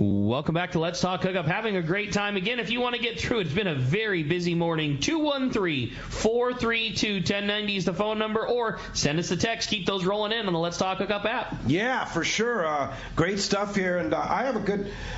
[SPEAKER 4] Welcome back to Let's Talk Hookup. Having a great time. Again, if you want to get through, it's been a very busy morning. 213-432-1090 is the phone number, or send us a text. Keep those rolling in on the Let's Talk Hookup app.
[SPEAKER 2] Yeah, for sure. Great stuff here. And I have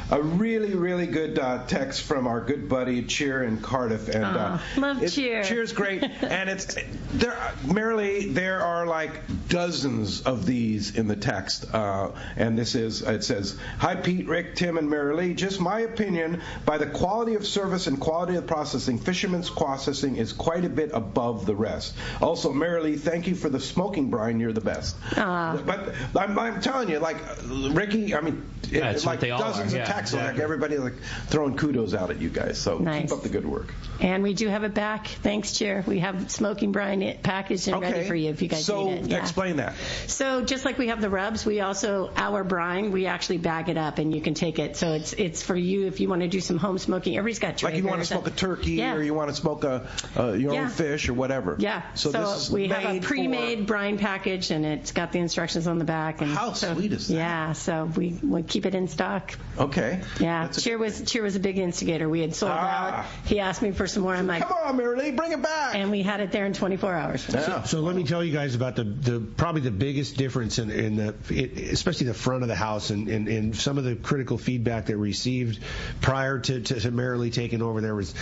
[SPEAKER 2] a really, really good text from our good buddy Cheer in Cardiff. And
[SPEAKER 3] love Cheer.
[SPEAKER 2] Cheer's great. And Merrilee, there are like dozens of these in the text. And it says, "Hi Pete, Rick, Tim, and Merrilee. Just my opinion, by the quality of service and quality of processing, Fisherman's processing is quite a bit above the rest. Also, Merrilee, thank you for the smoking brine. You're the best." But I'm telling you, like Ricky, I mean, it's like dozens of texts, like everybody like throwing kudos out at you guys. So keep up the good work.
[SPEAKER 3] And we do have it back. Thanks, Chair. We have smoking brine packaged and ready for you if you guys need it.
[SPEAKER 2] So explain that.
[SPEAKER 3] So just like we have the rubs, we also, our brine, we actually bag it up and you can take it. So it's for you if you want to do some home smoking. Everybody's got trays.
[SPEAKER 2] Like you want to smoke a turkey or you want to smoke your own fish or whatever.
[SPEAKER 3] Yeah.
[SPEAKER 2] So this is
[SPEAKER 3] we have a pre-made brine package and it's got the instructions on the back. And
[SPEAKER 2] how sweet is that?
[SPEAKER 3] Yeah. So we keep it in stock.
[SPEAKER 2] Okay.
[SPEAKER 3] Yeah. Cheer was a big instigator. We had sold out. He asked me for some more. I'm like,
[SPEAKER 2] come on, Merrilee, bring it back.
[SPEAKER 3] And we had it there in 24 hours.
[SPEAKER 5] Yeah. So let me tell you guys about the probably the biggest difference in especially the front of the house and some of the critical feedback that we received prior to Merrilee taking over. There was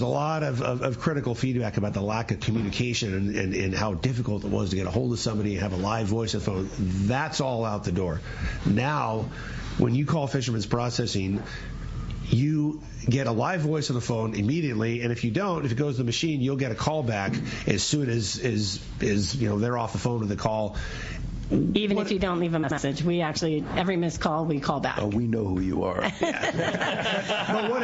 [SPEAKER 5] a lot of critical feedback about the lack of communication and how difficult it was to get a hold of somebody and have a live voice on the phone. That's all out the door. Now, when you call Fisherman's Processing, you get a live voice on the phone immediately, and if you don't, if it goes to the machine, you'll get a call back as soon as they're off the phone with the call.
[SPEAKER 3] Even if you don't leave a message, we actually, every missed call, we call back.
[SPEAKER 2] Oh, we know who you are.
[SPEAKER 5] But what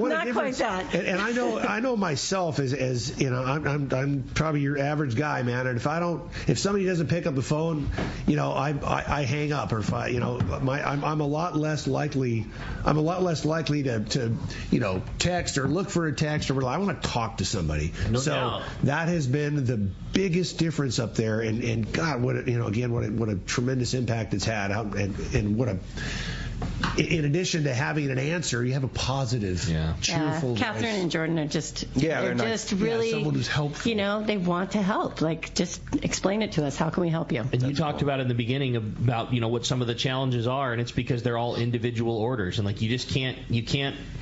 [SPEAKER 3] not quite that.
[SPEAKER 5] And I know myself as I'm probably your average guy, man. And if somebody doesn't pick up the phone, I hang up, or if I'm a lot less likely to text or look for a text, or I want to talk to somebody.
[SPEAKER 4] No doubt.
[SPEAKER 5] That has been the biggest difference up there. And God, what a tremendous impact it's had, and what a. In addition to having an answer, you have a positive, cheerful.
[SPEAKER 3] Catherine and Jordan are just,
[SPEAKER 5] they're
[SPEAKER 3] just really,
[SPEAKER 5] someone who's helpful.
[SPEAKER 3] They want to help. Like, just explain it to us. How can we help you?
[SPEAKER 4] And you talked about in the beginning about what some of the challenges are, and it's because they're all individual orders, and like you can't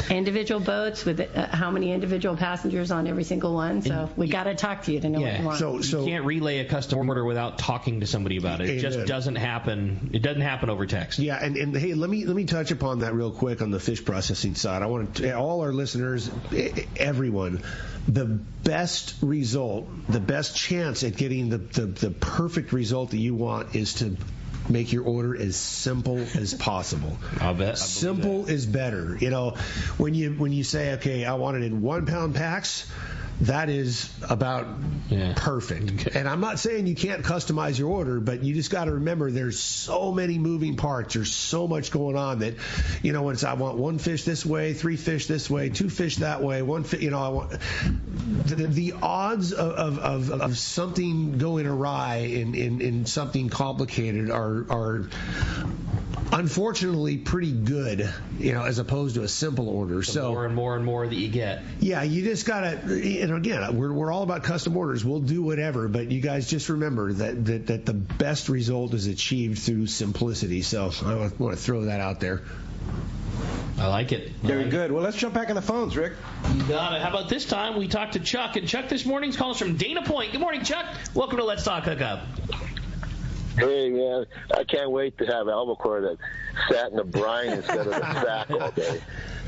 [SPEAKER 3] individual boats with how many individual passengers on every single one. So we got to talk to you to know what you want.
[SPEAKER 4] So you can't relay a custom order without talking to somebody about it. It just doesn't happen. It doesn't happen over text.
[SPEAKER 5] Yeah, and hey, let me touch upon that real quick on the fish processing side. I want to all our listeners, everyone, the best result, the best chance at getting the perfect result that you want is to make your order as simple as possible.
[SPEAKER 4] I'll bet.
[SPEAKER 5] Simple is better. When you say, okay, I want it in 1 pound packs, that is about perfect.
[SPEAKER 4] Okay.
[SPEAKER 5] And I'm not saying you can't customize your order, but you just got to remember there's so many moving parts. There's so much going on that, when it's I want 1 fish this way, 3 fish this way, 2 fish that way, 1 fish, I want the odds of something going awry in something complicated are unfortunately pretty good, as opposed to a simple order. So
[SPEAKER 4] more and more that you get.
[SPEAKER 5] Yeah, you just gotta. Again, we're all about custom orders. We'll do whatever, but you guys just remember that the best result is achieved through simplicity. So I want to throw that out there.
[SPEAKER 4] I like it.
[SPEAKER 2] Very good. Well, let's jump back on the phones, Rick.
[SPEAKER 4] You got it. How about this time we talked to Chuck, and Chuck this morning's calling us from Dana Point. Good morning, Chuck. Welcome to Let's Talk Hookup.
[SPEAKER 12] Hey, man, I can't wait to have albacore that sat in the brine instead of the sack all day.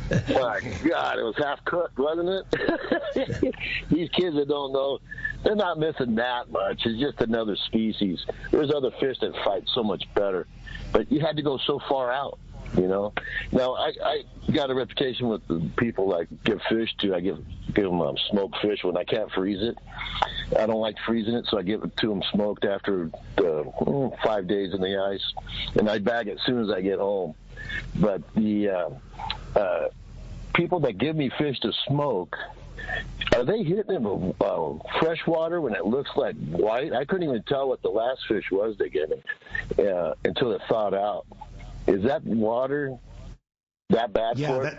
[SPEAKER 12] My God, it was half cooked, wasn't it? These kids that don't know, they're not missing that much. It's just another species. There's other fish that fight so much better, but you had to go so far out. Now I got a reputation with the people I give fish to. I give them smoked fish when I can't freeze it. I don't like freezing it, so I give it to them smoked after 5 days in the ice, and I bag it as soon as I get home. But the people that give me fish to smoke, are they hitting them with fresh water when it looks like white? I couldn't even tell what the last fish was they gave me until it thawed out. Is that water that bad for it?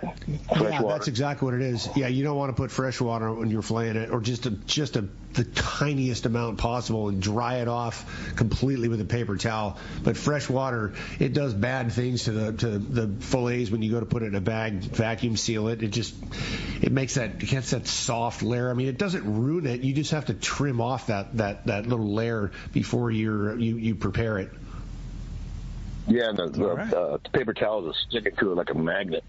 [SPEAKER 12] Fresh water?
[SPEAKER 5] That's exactly what it is. Yeah, you don't want to put fresh water when you're filleting it, or just the tiniest amount possible, and dry it off completely with a paper towel. But fresh water, it does bad things to the fillets when you go to put it in a bag, vacuum seal it. It gets that soft layer. I mean, it doesn't ruin it. You just have to trim off that little layer before you prepare it.
[SPEAKER 12] Yeah, and the paper towels are sticking to it like a magnet.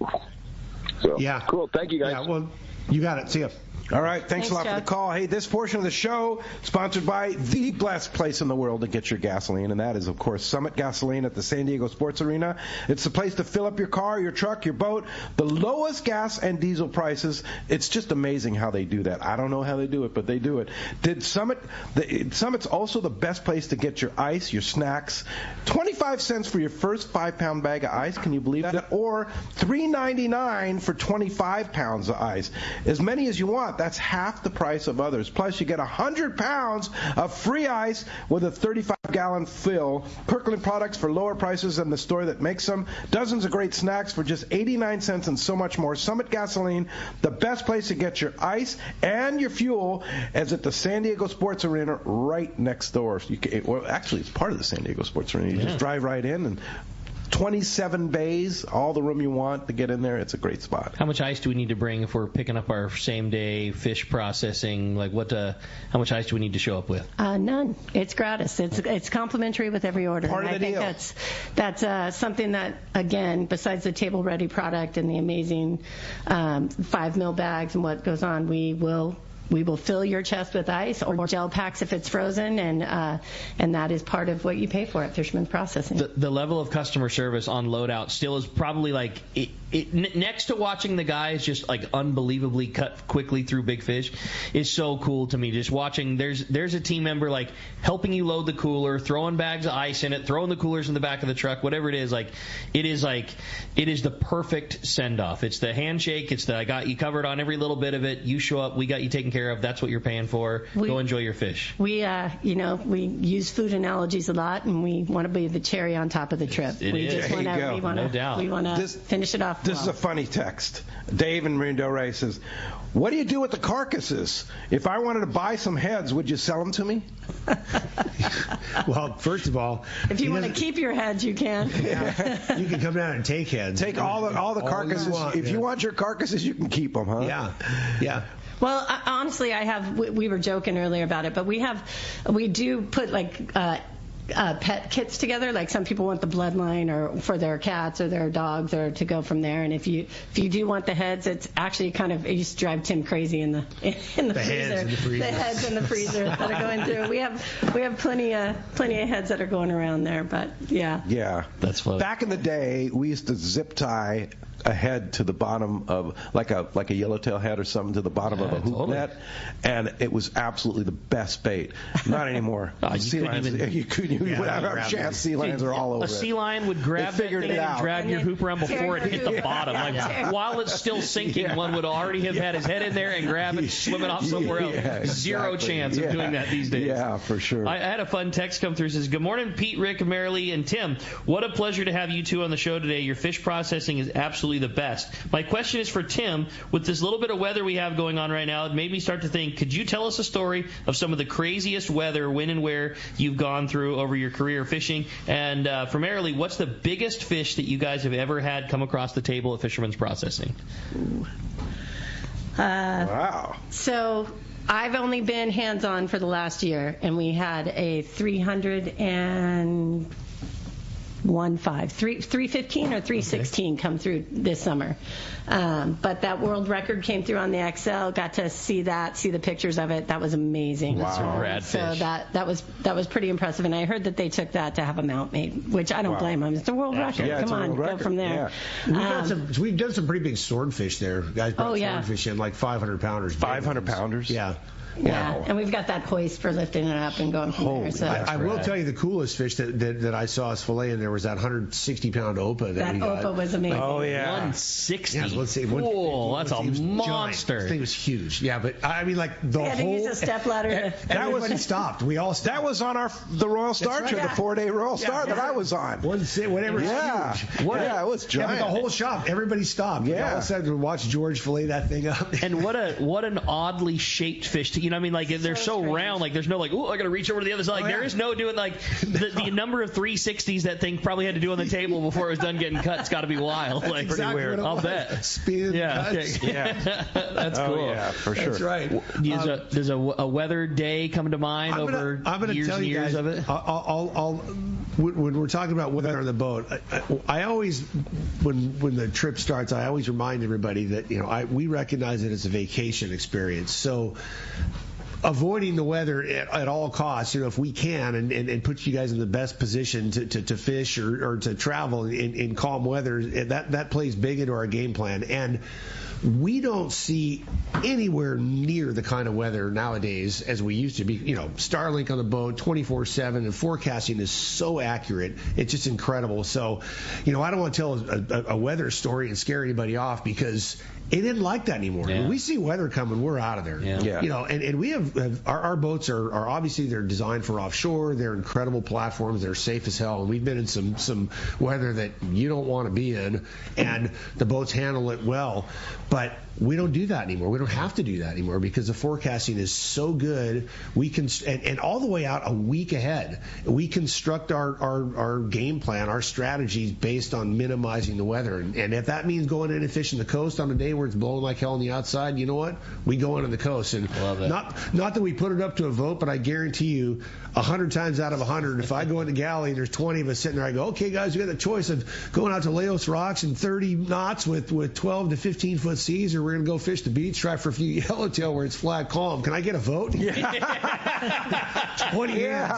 [SPEAKER 12] So,
[SPEAKER 5] yeah.
[SPEAKER 12] Cool. Thank you, guys.
[SPEAKER 5] Yeah, well, you got it. See ya.
[SPEAKER 2] All right, thanks a lot
[SPEAKER 3] Chuck.
[SPEAKER 2] for the call. Hey, this portion of the show sponsored by the best place in the world to get your gasoline, and that is, of course, Summit Gasoline at the San Diego Sports Arena. It's the place to fill up your car, your truck, your boat, the lowest gas and diesel prices. It's just amazing how they do that. I don't know how they do it, but they do it. Summit's also the best place to get your ice, your snacks. 25 cents for your first 5-pound bag of ice. Can you believe that? Or $3.99 for 25 pounds of ice. As many as you want. That's half the price of others. Plus, you get 100 pounds of free ice with a 35-gallon fill. Kirkland products for lower prices than the store that makes them. Dozens of great snacks for just 89 cents and so much more. Summit Gasoline, the best place to get your ice and your fuel, is at the San Diego Sports Arena right next door. Actually, it's part of the San Diego Sports Arena. You just drive right in, and 27 bays, all the room you want to get in there. It's a great spot.
[SPEAKER 4] How much ice do we need to bring if we're picking up our same-day fish processing? Like, how much ice do we need to show up with?
[SPEAKER 3] None. It's gratis. It's complimentary with every order.
[SPEAKER 2] Part of the deal.
[SPEAKER 3] I think that's something that, again, besides the table-ready product and the amazing 5 mil bags and what goes on, we will fill your chest with ice or gel packs if it's frozen, and that is part of what you pay for at Fisherman Processing.
[SPEAKER 4] The level of customer service on loadout still is probably like next to watching the guys just like unbelievably cut quickly through big fish is so cool to me. Just watching, there's a team member like helping you load the cooler, throwing bags of ice in it, throwing the coolers in the back of the truck, whatever it is. It is the perfect send off. It's the handshake. It's the I got you covered on every little bit of it. You show up, we got you taken care of. That's what you're paying for. Go enjoy your fish.
[SPEAKER 3] We use food analogies a lot, and we want to be the cherry on top of the trip.
[SPEAKER 4] No doubt.
[SPEAKER 3] We want to finish it off.
[SPEAKER 2] This is a funny text. Dave in Marindo Ray says, "What do you do with the carcasses? If I wanted to buy some heads, would you sell them to me?"
[SPEAKER 5] Well, first of all,
[SPEAKER 3] if you want to keep your heads, you can.
[SPEAKER 5] Yeah, you can come down and take heads.
[SPEAKER 2] Take all the carcasses. If you want your carcasses, you can keep them, huh?
[SPEAKER 5] Yeah.
[SPEAKER 3] Well, honestly, we were joking earlier about it, but we do put pet kits together. Like some people want the bloodline or for their cats or their dogs or to go from there. And if you do want the heads, it's actually kind of, it used to drive Tim crazy in the freezer. The heads in the freezer that are going through. We have plenty of heads that are going around there, but yeah.
[SPEAKER 2] Yeah.
[SPEAKER 4] That's fun.
[SPEAKER 2] Back in the day, we used to zip tie a head to the bottom of like a yellowtail head or something to the bottom of a hoop net, and it was absolutely the best bait. Not anymore. Sea lions are all over.
[SPEAKER 4] A sea lion would grab that thing and drag your hoop around before it hit the bottom. While it's still sinking, one would already have had his head in there and grab it, swim it off somewhere else. Exactly. Zero chance of doing that these days.
[SPEAKER 2] Yeah, for sure.
[SPEAKER 4] I had a fun text come through. It says, "Good morning, Pete, Rick, Merrilee, and Tim. What a pleasure to have you two on the show today. Your fish processing is absolutely the best. My question is for Tim. With this little bit of weather we have going on right now, it made me start to think, could you tell us a story of some of the craziest weather, when and where you've gone through over your career fishing? And for Merrilee, what's the biggest fish that you guys have ever had come across the table at Fisherman's Processing?"
[SPEAKER 2] Wow.
[SPEAKER 3] So I've only been hands-on for the last year, and we had a 315, 315 or 316 come through this summer. But that world record came through on the XL. Got to see the pictures of it. That was amazing.
[SPEAKER 2] Wow.
[SPEAKER 4] Rad
[SPEAKER 3] So
[SPEAKER 4] fish.
[SPEAKER 3] that was pretty impressive. And I heard that they took that to have a mount made, which I don't blame them. It's a world record.
[SPEAKER 2] Yeah,
[SPEAKER 3] Come on, go from there.
[SPEAKER 2] Yeah.
[SPEAKER 5] We've done some pretty big swordfish there. Guys brought swordfish in, like 500 pounders.
[SPEAKER 2] 500 pounders?
[SPEAKER 5] Yeah.
[SPEAKER 3] Yeah, and we've got that hoist for lifting it up and going from there. So
[SPEAKER 5] I will tell you the coolest fish that I saw us filleting there was that 160-pound Opa that we got.
[SPEAKER 3] Opa was amazing.
[SPEAKER 2] Oh, yeah.
[SPEAKER 4] 160.
[SPEAKER 5] Yeah, let's say
[SPEAKER 4] Whoa, that's a monster.
[SPEAKER 5] Giant. This thing was huge. Yeah, but I mean, like the
[SPEAKER 3] had
[SPEAKER 5] whole.
[SPEAKER 3] to use a stepladder.
[SPEAKER 5] Everybody stopped. We all stopped.
[SPEAKER 2] That was on the Royal Star trip, the 4-day Royal Star that I was on.
[SPEAKER 5] Whatever.
[SPEAKER 2] Yeah.
[SPEAKER 5] Huge.
[SPEAKER 2] Yeah, it was giant.
[SPEAKER 5] Yeah, but the whole shop, everybody stopped.
[SPEAKER 2] Yeah.
[SPEAKER 5] We all sat to watch George fillet that thing up.
[SPEAKER 4] And what an oddly shaped fish. You know what I mean? Like, they're so round. Like, there's no, like, ooh, I got to reach over to the other side. Like, there is no doing, like, the number of 360s that thing probably had to do on the table before it was done getting cut. It's got to be wild. Like,
[SPEAKER 5] exactly
[SPEAKER 4] pretty weird. I'll bet.
[SPEAKER 5] Spin, cuts.
[SPEAKER 2] Yeah.
[SPEAKER 4] That's cool.
[SPEAKER 2] Yeah, for sure.
[SPEAKER 5] That's right.
[SPEAKER 4] Does a weather day come to mind over years and years of it?
[SPEAKER 5] When we're talking about weather on the boat, I always, when the trip starts, I always remind everybody that we recognize it as a vacation experience. So avoiding the weather at all costs, if we can, and put you guys in the best position to fish or to travel in calm weather, that plays big into our game plan. And we don't see anywhere near the kind of weather nowadays as we used to be. Starlink on the boat 24/7, and forecasting is so accurate. It's just incredible. So, I don't want to tell a weather story and scare anybody off, because it isn't like that anymore.
[SPEAKER 4] Yeah.
[SPEAKER 5] When we see weather coming, we're out of there.
[SPEAKER 4] Yeah.
[SPEAKER 5] And we have our boats are obviously, they're designed for offshore. They're incredible platforms. They're safe as hell. And we've been in some weather that you don't want to be in, and the boats handle it well. But we don't do that anymore. We don't have to do that anymore, because the forecasting is so good. We can, and all the way out a week ahead, we construct our game plan, our strategies based on minimizing the weather. And if that means going in and fishing the coast on a day where it's blowing like hell on the outside, you know what? We go into the coast. And not that we put it up to a vote, but I guarantee you 100 times out of 100, if I go into galley and there's 20 of us sitting there, I go, okay, guys, we got the choice of going out to Laos Rocks and 30 knots with 12 to 15 foot seas, or we're going to go fish the beach, try for a few yellowtail where it's flat calm. Can I get a vote? 20 years.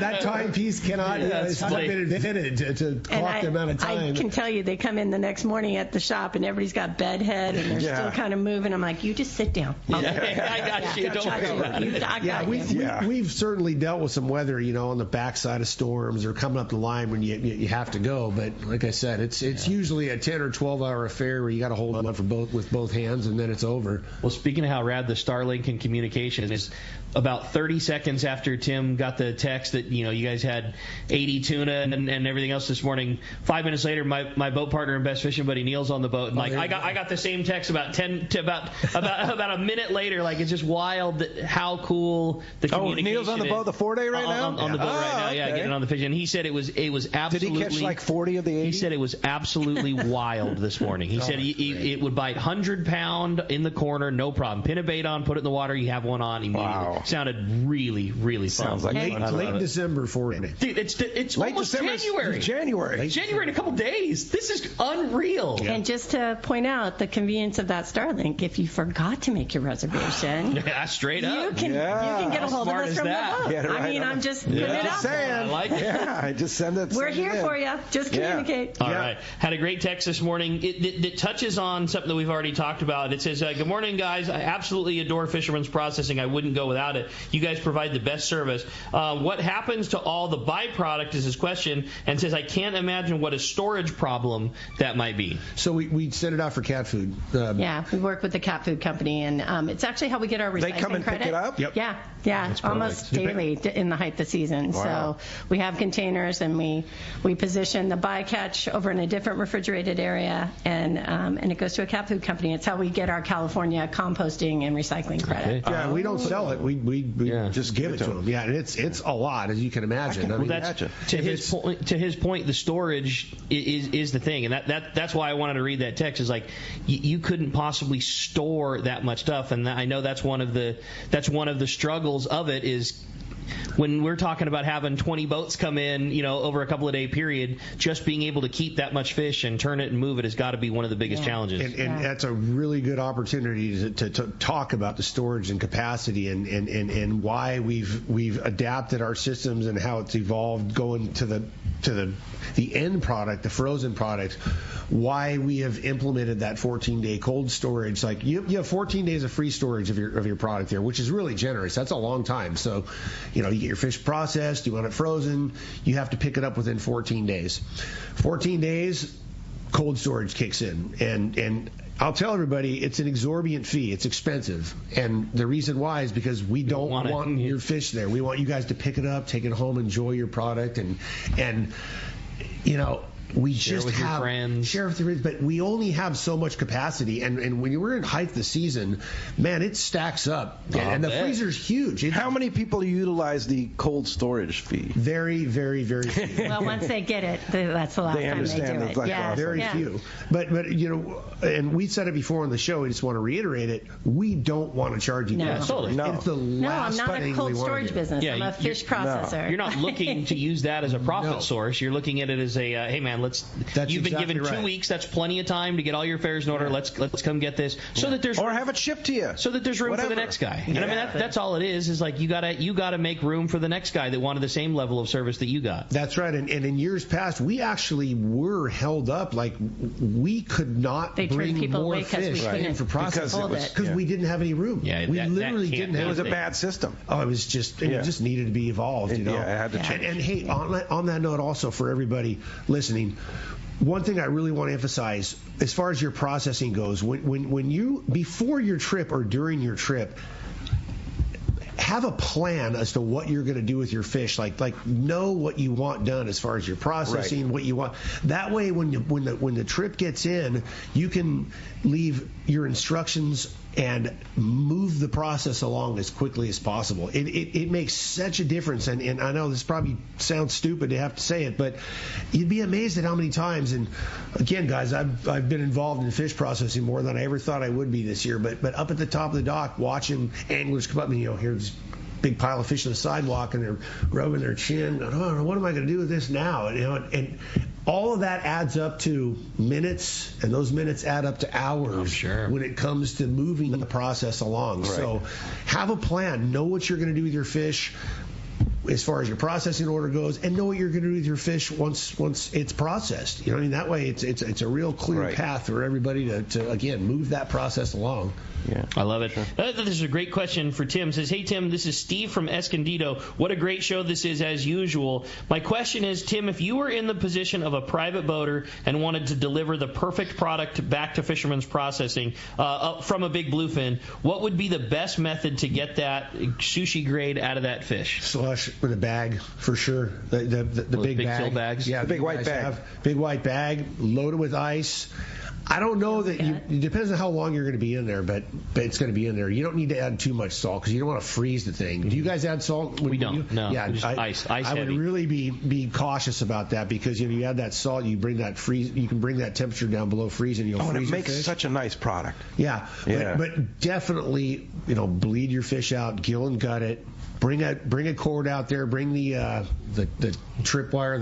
[SPEAKER 5] That timepiece cannot, it's not been invented to clock the amount of time.
[SPEAKER 3] I can tell you, they come in the next morning at the shop and everybody's got bedhead and they're still kind of moving. I'm like, you just sit down.
[SPEAKER 4] I got you. Don't worry about it.
[SPEAKER 5] We've certainly dealt with some weather, on the backside of storms or coming up the line when you have to go. But like I said, it's usually a 10 or 12 hour affair where you got to hold on with both hands, and then it's over.
[SPEAKER 4] Well, speaking of how rad the Starlink and communication is, about 30 seconds after Tim got the text that you guys had 80 tuna and everything else this morning, 5 minutes later, my boat partner and best fishing buddy Neil's on the boat, and I got the same text about a minute later. Like, it's just wild how cool the communication.
[SPEAKER 2] Neil's on the boat, the 4-day right now.
[SPEAKER 4] On the boat right now,
[SPEAKER 2] okay.
[SPEAKER 4] Getting on the fish, and he said it was absolutely.
[SPEAKER 2] Did he catch like 40 of the 80?
[SPEAKER 4] He said it was absolutely wild this morning. He said it would bite hundreds 100-pound in the corner, no problem. Pin a bait on, put it in the water, you have one on immediately. Wow. Sounded really, really fun.
[SPEAKER 5] Sounds like late December for it.
[SPEAKER 4] Dude, it's almost January.
[SPEAKER 2] January
[SPEAKER 4] in a couple days. This is unreal.
[SPEAKER 3] Yeah. And just to point out the convenience of that Starlink, if you forgot to make your reservation,
[SPEAKER 4] straight up,
[SPEAKER 3] you can get a hold of us from the boat.
[SPEAKER 2] Yeah, right.
[SPEAKER 3] I mean, I'm just putting it out there.
[SPEAKER 4] I like it.
[SPEAKER 2] I just send it.
[SPEAKER 3] We're here for you. Just communicate.
[SPEAKER 4] All right. Had a great text this morning. It touches on something that we've already talked about. It says, good morning, guys. I absolutely adore Fisherman's Processing. I wouldn't go without it. You guys provide the best service. What happens to all the byproduct is his question, and says, I can't imagine what a storage problem that might be.
[SPEAKER 5] So we send it out for cat food.
[SPEAKER 3] We work with the cat food company, and it's actually how we get our recycling credit.
[SPEAKER 2] They come and pick it up?
[SPEAKER 5] Yep.
[SPEAKER 3] Yeah, almost daily in the height of the season.
[SPEAKER 2] Wow.
[SPEAKER 3] So we have containers, and we position the bycatch over in a different refrigerated area, and it goes to a cat food company. It's how we get our California composting and recycling credit.
[SPEAKER 5] Yeah, we don't sell it. We just give it to them. Yeah, and it's a lot, as you can imagine.
[SPEAKER 4] To his point, the storage is the thing, and that's why I wanted to read that text. Is like you couldn't possibly store that much stuff, and I know that's one of the struggles of it is. When we're talking about having 20 boats come in, over a couple of day period, just being able to keep that much fish and turn it and move it has got to be one of the biggest challenges.
[SPEAKER 5] And that's a really good opportunity to talk about the storage and capacity and why we've adapted our systems and how it's evolved going to the end product, the frozen product. Why we have implemented that 14-day cold storage. Like you have 14 days of free storage of your product there, which is really generous. That's a long time. So, you get your fish processed, you want it frozen, you have to pick it up within 14 days. 14 days, cold storage kicks in. And I'll tell everybody, it's an exorbitant fee. It's expensive. And the reason why is because we don't want your fish there. We want you guys to pick it up, take it home, enjoy your product, and we
[SPEAKER 4] share
[SPEAKER 5] just
[SPEAKER 4] with
[SPEAKER 5] have
[SPEAKER 4] your friends.
[SPEAKER 5] Share with your friends, but we only have so much capacity, and when we're in height of the season, man, it stacks up, and the freezer's huge.
[SPEAKER 2] How many people utilize the cold storage fee?
[SPEAKER 5] Very, very, very few.
[SPEAKER 3] Well, once they get it, that's the last time they do it.
[SPEAKER 2] Yeah,
[SPEAKER 5] very few. But and we said it before on the show. We just want to reiterate it. We don't want to charge you.
[SPEAKER 3] No,
[SPEAKER 4] totally.
[SPEAKER 5] No. It's the last
[SPEAKER 3] I'm not a cold storage business.
[SPEAKER 4] Yeah,
[SPEAKER 3] I'm a fish processor.
[SPEAKER 4] You're not looking to use that as a profit source. You're looking at it as a hey man. You've been given 2 weeks. That's plenty of time to get all your affairs in order. Let's come get this so that there's
[SPEAKER 2] have it shipped to you.
[SPEAKER 4] So that there's room for the next guy. And I mean that's all it is like you gotta make room for the next guy that wanted the same level of service that you got.
[SPEAKER 5] That's right. And in years past, we actually were held up. Like we could not bring more fish in for processing because we didn't have any room.
[SPEAKER 4] Yeah,
[SPEAKER 5] we literally didn't.
[SPEAKER 2] It was a bad system.
[SPEAKER 5] Oh, it was just it just needed to be evolved.
[SPEAKER 2] It had to change.
[SPEAKER 5] And hey, on that note, also for everybody listening. One thing I really want to emphasize, as far as your processing goes, when you before your trip or during your trip, have a plan as to what you're going to do with your fish. Like know what you want done as far as your processing, what you want. That way, when the trip gets in, you can leave your instructions and move the process along as quickly as possible. It makes such a difference, and I know this probably sounds stupid to have to say it, but you'd be amazed at how many times, and again, guys, I've been involved in fish processing more than I ever thought I would be this year, but up at the top of the dock, watching anglers come up and, here's big pile of fish on the sidewalk, and they're rubbing their chin, going, oh, what am I going to do with this now? And all of that adds up to minutes, and those minutes add up to hours when it comes to moving the process along. Right. So have a plan. Know what you're going to do with your fish as far as your processing order goes, and know what you're going to do with your fish once it's processed. That way it's a real clear path for everybody to again move that process along.
[SPEAKER 4] Yeah, I love it. This is a great question for Tim. It says, hey, Tim, this is Steve from Escondido. What a great show this is, as usual. My question is, Tim, if you were in the position of a private boater and wanted to deliver the perfect product back to Fisherman's Processing from a big bluefin, what would be the best method to get that sushi grade out of that fish?
[SPEAKER 5] Slush with a bag, for sure. The big bag.
[SPEAKER 4] Fill bags?
[SPEAKER 5] Yeah,
[SPEAKER 2] the big white bag.
[SPEAKER 5] Big white bag, loaded with ice. I don't know that it depends on how long you're going to be in there, but it's going to be in there. You don't need to add too much salt because you don't want to freeze the thing. Do you guys add salt?
[SPEAKER 4] We don't. No.
[SPEAKER 5] Yeah,
[SPEAKER 4] ice
[SPEAKER 5] I would really be cautious about that because you add that salt, you bring that you can bring that temperature down below freezing. You'll freeze
[SPEAKER 2] and it
[SPEAKER 5] your
[SPEAKER 2] makes
[SPEAKER 5] fish.
[SPEAKER 2] such a nice product.
[SPEAKER 5] Yeah. But definitely, bleed your fish out, gill and gut it. Bring a cord out there. Bring the tripwire,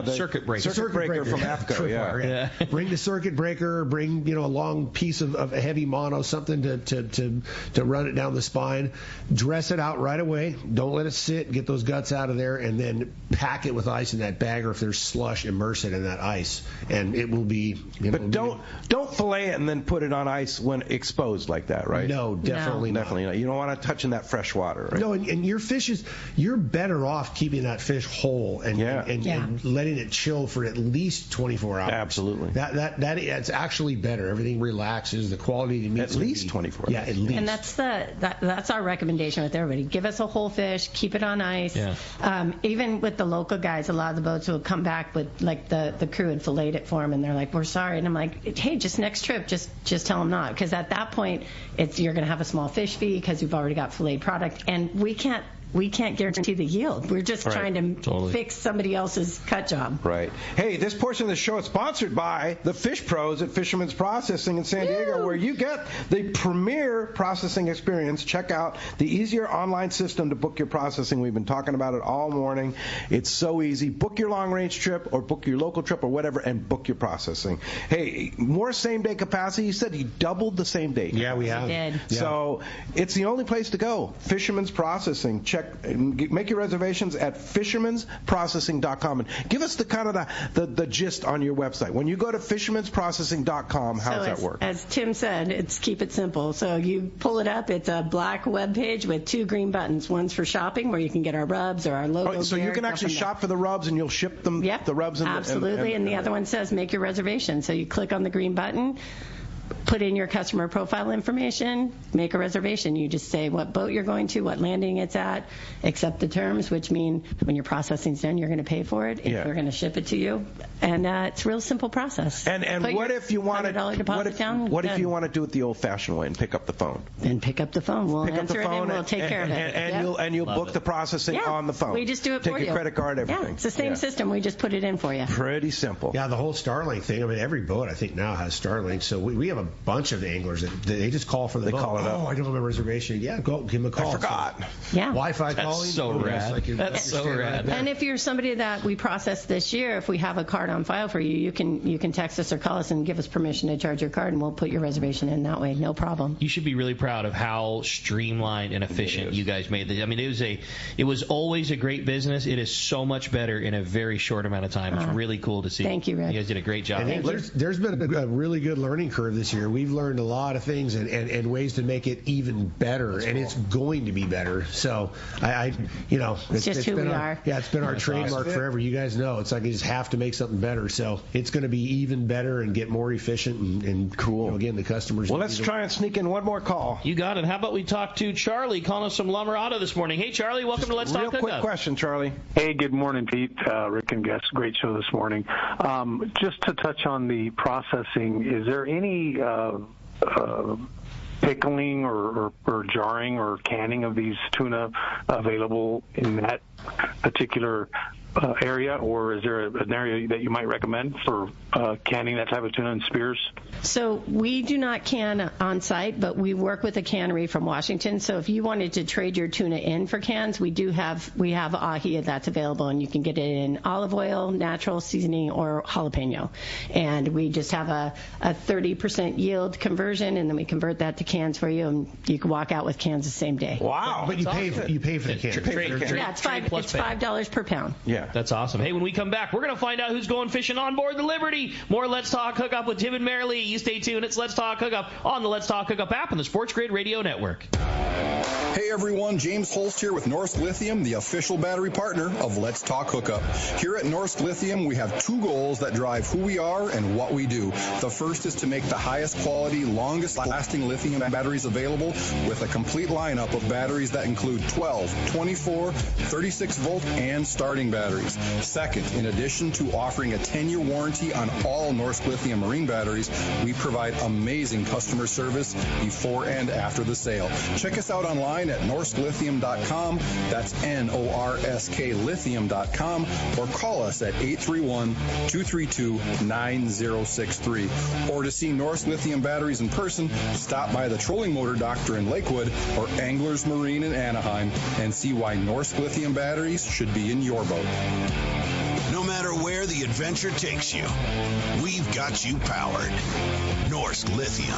[SPEAKER 4] the circuit breaker.
[SPEAKER 2] Circuit breaker from AFCO.
[SPEAKER 5] Yeah. Bring the circuit breaker. Bring a long piece of heavy mono, something to run it down the spine. Dress it out right away. Don't let it sit. Get those guts out of there, and then pack it with ice in that bag, or if there's slush, immerse it in that ice, and it will be.
[SPEAKER 2] But don't fillet it and then put it on ice when exposed like that, right?
[SPEAKER 5] No, definitely not.
[SPEAKER 2] You don't want to touch in that fresh water, right?
[SPEAKER 5] No, and your fish you're better off keeping that fish whole and letting it chill for at least 24 hours.
[SPEAKER 2] Absolutely.
[SPEAKER 5] That's actually better. Everything relaxes. The quality of the meat.
[SPEAKER 2] At least 24 hours.
[SPEAKER 5] Yeah, at least.
[SPEAKER 3] And that's our recommendation with everybody. Give us a whole fish. Keep it on ice.
[SPEAKER 4] Yeah.
[SPEAKER 3] Even with the local guys, a lot of the boats will come back with like the crew had filleted it for them, and they're like, "We're sorry." And I'm like, "Hey, just next trip, just tell them not," because at that point, you're going to have a small fish fee because you've already got filleted product, and we can't guarantee the yield. We're just trying to fix somebody else's cut job.
[SPEAKER 2] Right. Hey, this portion of the show is sponsored by the Fish Pros at Fisherman's Processing in San Diego, where you get the premier processing experience. Check out the easier online system to book your processing. We've been talking about it all morning. It's so easy. Book your long-range trip or book your local trip or whatever and book your processing. Hey, more same-day capacity. You said you doubled the same-day capacity.
[SPEAKER 5] Yeah, we have.
[SPEAKER 3] We did.
[SPEAKER 5] Yeah.
[SPEAKER 2] So it's the only place to go. Fisherman's Processing. Make your reservations at fishermansprocessing.com and give us the kind of the gist on your website. When you go to fishermansprocessing.com, how does that work?
[SPEAKER 3] As Tim said, it's keep it simple. So you pull it up. It's a black web page with 2 green buttons. One's for shopping, where you can get our rubs or our logo.
[SPEAKER 2] So you can actually shop for the rubs, and you'll ship them the rubs.
[SPEAKER 3] Absolutely. And the other one says make your reservation. So you click on the green button, put in your customer profile information, make a reservation. You just say what boat you're going to, what landing it's at, accept the terms, which mean when your processing's done, you're going to pay for it. If we're going to ship it to you, and it's a real simple process.
[SPEAKER 2] And what if you want to What if you want to do it the old-fashioned way and pick up the phone?
[SPEAKER 3] Then pick up the phone. We'll answer it and we'll take care of it.
[SPEAKER 2] And you'll book the processing on the phone.
[SPEAKER 3] We just do it for you.
[SPEAKER 2] Take your credit card, everything.
[SPEAKER 3] Yeah, it's the same system. We just put it in for you.
[SPEAKER 2] Pretty simple.
[SPEAKER 5] Yeah, the whole Starlink thing. I mean, every boat I think now has Starlink. So we have a bunch of anglers that they just call for the boat.
[SPEAKER 2] Call it up.
[SPEAKER 5] Oh, I don't have a reservation. Yeah, go give them a call.
[SPEAKER 2] I forgot.
[SPEAKER 5] So, Wi-Fi calling.
[SPEAKER 4] That's so rad. That's so rad.
[SPEAKER 3] And if you're somebody that we process this year, if we have a card on file for you, you can text us or call us and give us permission to charge your card, and we'll put your reservation in that way. No problem.
[SPEAKER 4] You should be really proud of how streamlined and efficient you guys made it. I mean, it was always a great business. It is so much better in a very short amount of time. It's really cool to see.
[SPEAKER 3] Thank you, Rick.
[SPEAKER 4] You guys did a great job.
[SPEAKER 5] And there's been a really good learning curve this year. We've learned a lot of things and ways to make it even better, it's going to be better. So
[SPEAKER 3] it's just who we are.
[SPEAKER 5] Yeah, it's been our trademark forever. You guys know it's like you just have to make something better. So it's going to be even better and get more efficient and cool. Again, the customers.
[SPEAKER 2] Well, let's try and sneak in one more call.
[SPEAKER 4] You got it. How about we talk to Charlie, calling us from Lumberado this morning. Hey, Charlie, welcome to Let's Talk Hookup.
[SPEAKER 2] Real quick question, Charlie.
[SPEAKER 13] Hey, good morning, Pete, Rick, and guests. Great show this morning. Just to touch on the processing, is there any pickling or jarring or canning of these tuna available in that particular area, or is there an area that you might recommend for canning that type of tuna in spears?
[SPEAKER 3] So we do not can on site, but we work with a cannery from Washington. So if you wanted to trade your tuna in for cans, we have ahi that's available, and you can get it in olive oil, natural seasoning, or jalapeno. And we just have a 30% yield conversion, and then we convert that to cans for you, and you can walk out with cans the same day.
[SPEAKER 2] Wow!
[SPEAKER 5] But you pay for the can.
[SPEAKER 3] Yeah, it's $5 per pound.
[SPEAKER 2] Yeah.
[SPEAKER 4] That's awesome. Hey, when we come back, we're going to find out who's going fishing on board the Liberty. More Let's Talk Hookup with Tim and Merrilee. You stay tuned. It's Let's Talk Hookup on the Let's Talk Hookup app on the Sports Grid Radio Network.
[SPEAKER 14] Hey everyone, James Holst here with Norsk Lithium, the official battery partner of Let's Talk Hookup. Here at Norsk Lithium, we have two goals that drive who we are and what we do. The first is to make the highest quality, longest lasting lithium batteries available with a complete lineup of batteries that include 12, 24, 36 volt and starting batteries. Second, in addition to offering a 10-year warranty on all Norsk Lithium marine batteries, we provide amazing customer service before and after the sale. Check us out online at norsklithium.com. That's Norsk lithium.com, or call us at 831-232-9063. Or to see Norsk Lithium batteries in person, stop by the Trolling Motor Doctor in Lakewood or Anglers Marine in Anaheim and see why Norsk Lithium batteries should be in your boat.
[SPEAKER 15] No matter where the adventure takes you, we've got you powered. Norsk Lithium.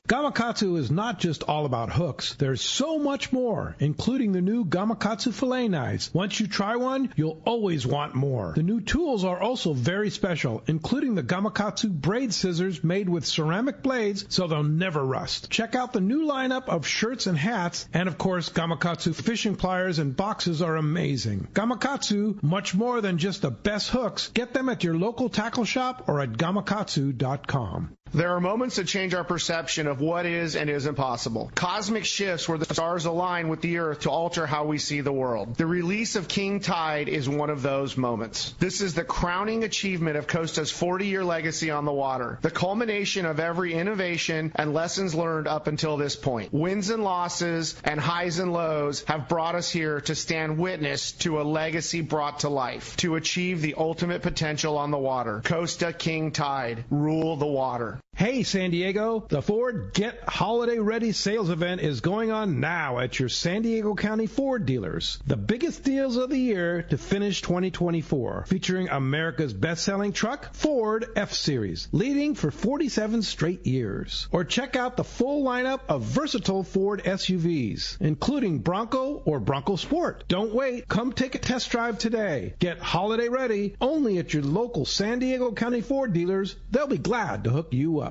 [SPEAKER 2] Gamakatsu is not just all about hooks. There's so much more, including the new Gamakatsu fillet knives. Once you try one, you'll always want more. The new tools are also very special, including the Gamakatsu braid scissors made with ceramic blades so they'll never rust. Check out the new lineup of shirts and hats, and of course, Gamakatsu fishing pliers and boxes are amazing. Gamakatsu, much more than just the best hooks. Get them at your local tackle shop or at gamakatsu.com.
[SPEAKER 16] There are moments that change our perception of what is and isn't possible. Cosmic shifts where the stars align with the earth to alter how we see the world. The release of King Tide is one of those moments. This is the crowning achievement of Costa's 40-year legacy on the water. The culmination of every innovation and lessons learned up until this point. Wins and losses and highs and lows have brought us here to stand witness to a legacy brought to life. To achieve the ultimate potential on the water. Costa King Tide. Rule the water.
[SPEAKER 2] Hey San Diego, the Ford Get Holiday Ready sales event is going on now at your San Diego County Ford dealers. The biggest deals of the year to finish 2024, featuring America's best-selling truck, Ford F-Series, leading for 47 straight years. Or check out the full lineup of versatile Ford SUVs, including Bronco or Bronco Sport. Don't wait, come take a test drive today. Get holiday ready only at your local San Diego County Ford dealers. They'll be glad to hook you up.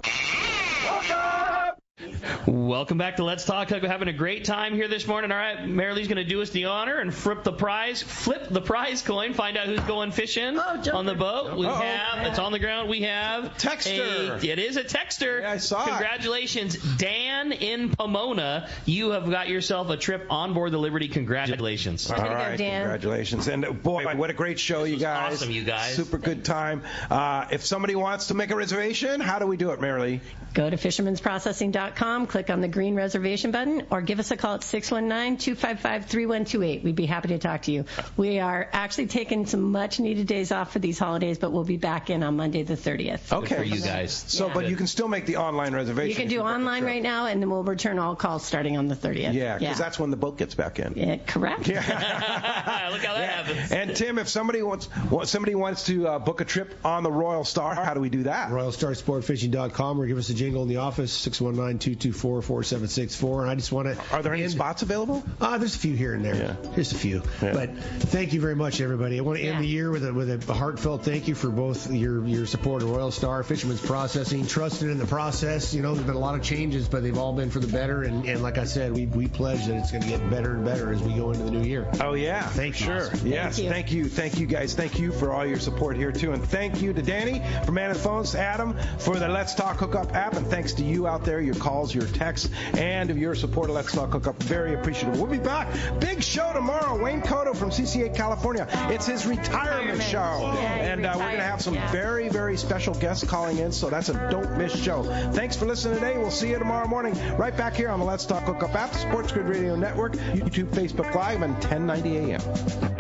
[SPEAKER 4] Welcome back to Let's Talk. We're having a great time here this morning. All right, Merrilee's going to do us the honor and flip the prize coin, find out who's going fishing on the boat. We have, it's on the ground, we have
[SPEAKER 2] texter.
[SPEAKER 4] It is a texter.
[SPEAKER 2] Yeah, I saw
[SPEAKER 4] Congratulations, Dan in Pomona. You have got yourself a trip on board the Liberty. Congratulations.
[SPEAKER 2] All right, Dan. Congratulations. And boy, what a great show, you guys.
[SPEAKER 4] Awesome, you guys.
[SPEAKER 2] Super good time. If somebody wants to make a reservation, how do we do it, Merrilee?
[SPEAKER 3] Go to fishermansprocessing.com, click on the green reservation button, or give us a call at 619-255-3128. We'd be happy to talk to you. We are actually taking some much-needed days off for these holidays, but we'll be back in on Monday the 30th.
[SPEAKER 2] Okay.
[SPEAKER 4] For you guys.
[SPEAKER 2] So, but you can still make the online reservation.
[SPEAKER 3] You can do online right now, and then we'll return all calls starting on the 30th.
[SPEAKER 2] Yeah, because that's when the boat gets back in.
[SPEAKER 3] Yeah, correct.
[SPEAKER 4] Look how that happens.
[SPEAKER 2] And Tim, if somebody wants to book a trip on the Royal Star, how do we do that?
[SPEAKER 5] RoyalStarSportFishing.com, or give us a jingle in the office, 619-224-4764. And I just want to...
[SPEAKER 2] Are there any spots available?
[SPEAKER 5] There's a few here and there.
[SPEAKER 2] Yeah.
[SPEAKER 5] Just a few. Yeah. But thank you very much, everybody. I want to end the year with a heartfelt thank you for both your support of Royal Star, Fisherman's Processing, trusted in the process. You know, there's been a lot of changes, but they've all been for the better. And like I said, we pledge that it's going to get better and better as we go into the new year.
[SPEAKER 2] Oh, yeah.
[SPEAKER 5] Thank you.
[SPEAKER 2] Sure. Yes. Thank you, guys. Thank you for all your support here, too. And thank you to Danny for manning the phones, to Adam for the Let's Talk Hookup app, and thanks to you out there, your calls, your texts, and of your support of Let's Talk Hookup. Very appreciative. We'll be back. Big show tomorrow. Wayne Cotto from CCA California. It's his retirement show. And we're going to have some very, very special guests calling in, so that's a don't miss show. Thanks for listening today. We'll see you tomorrow morning right back here on the Let's Talk Hookup app, Sports Grid Radio Network, YouTube, Facebook Live, and 1090 AM.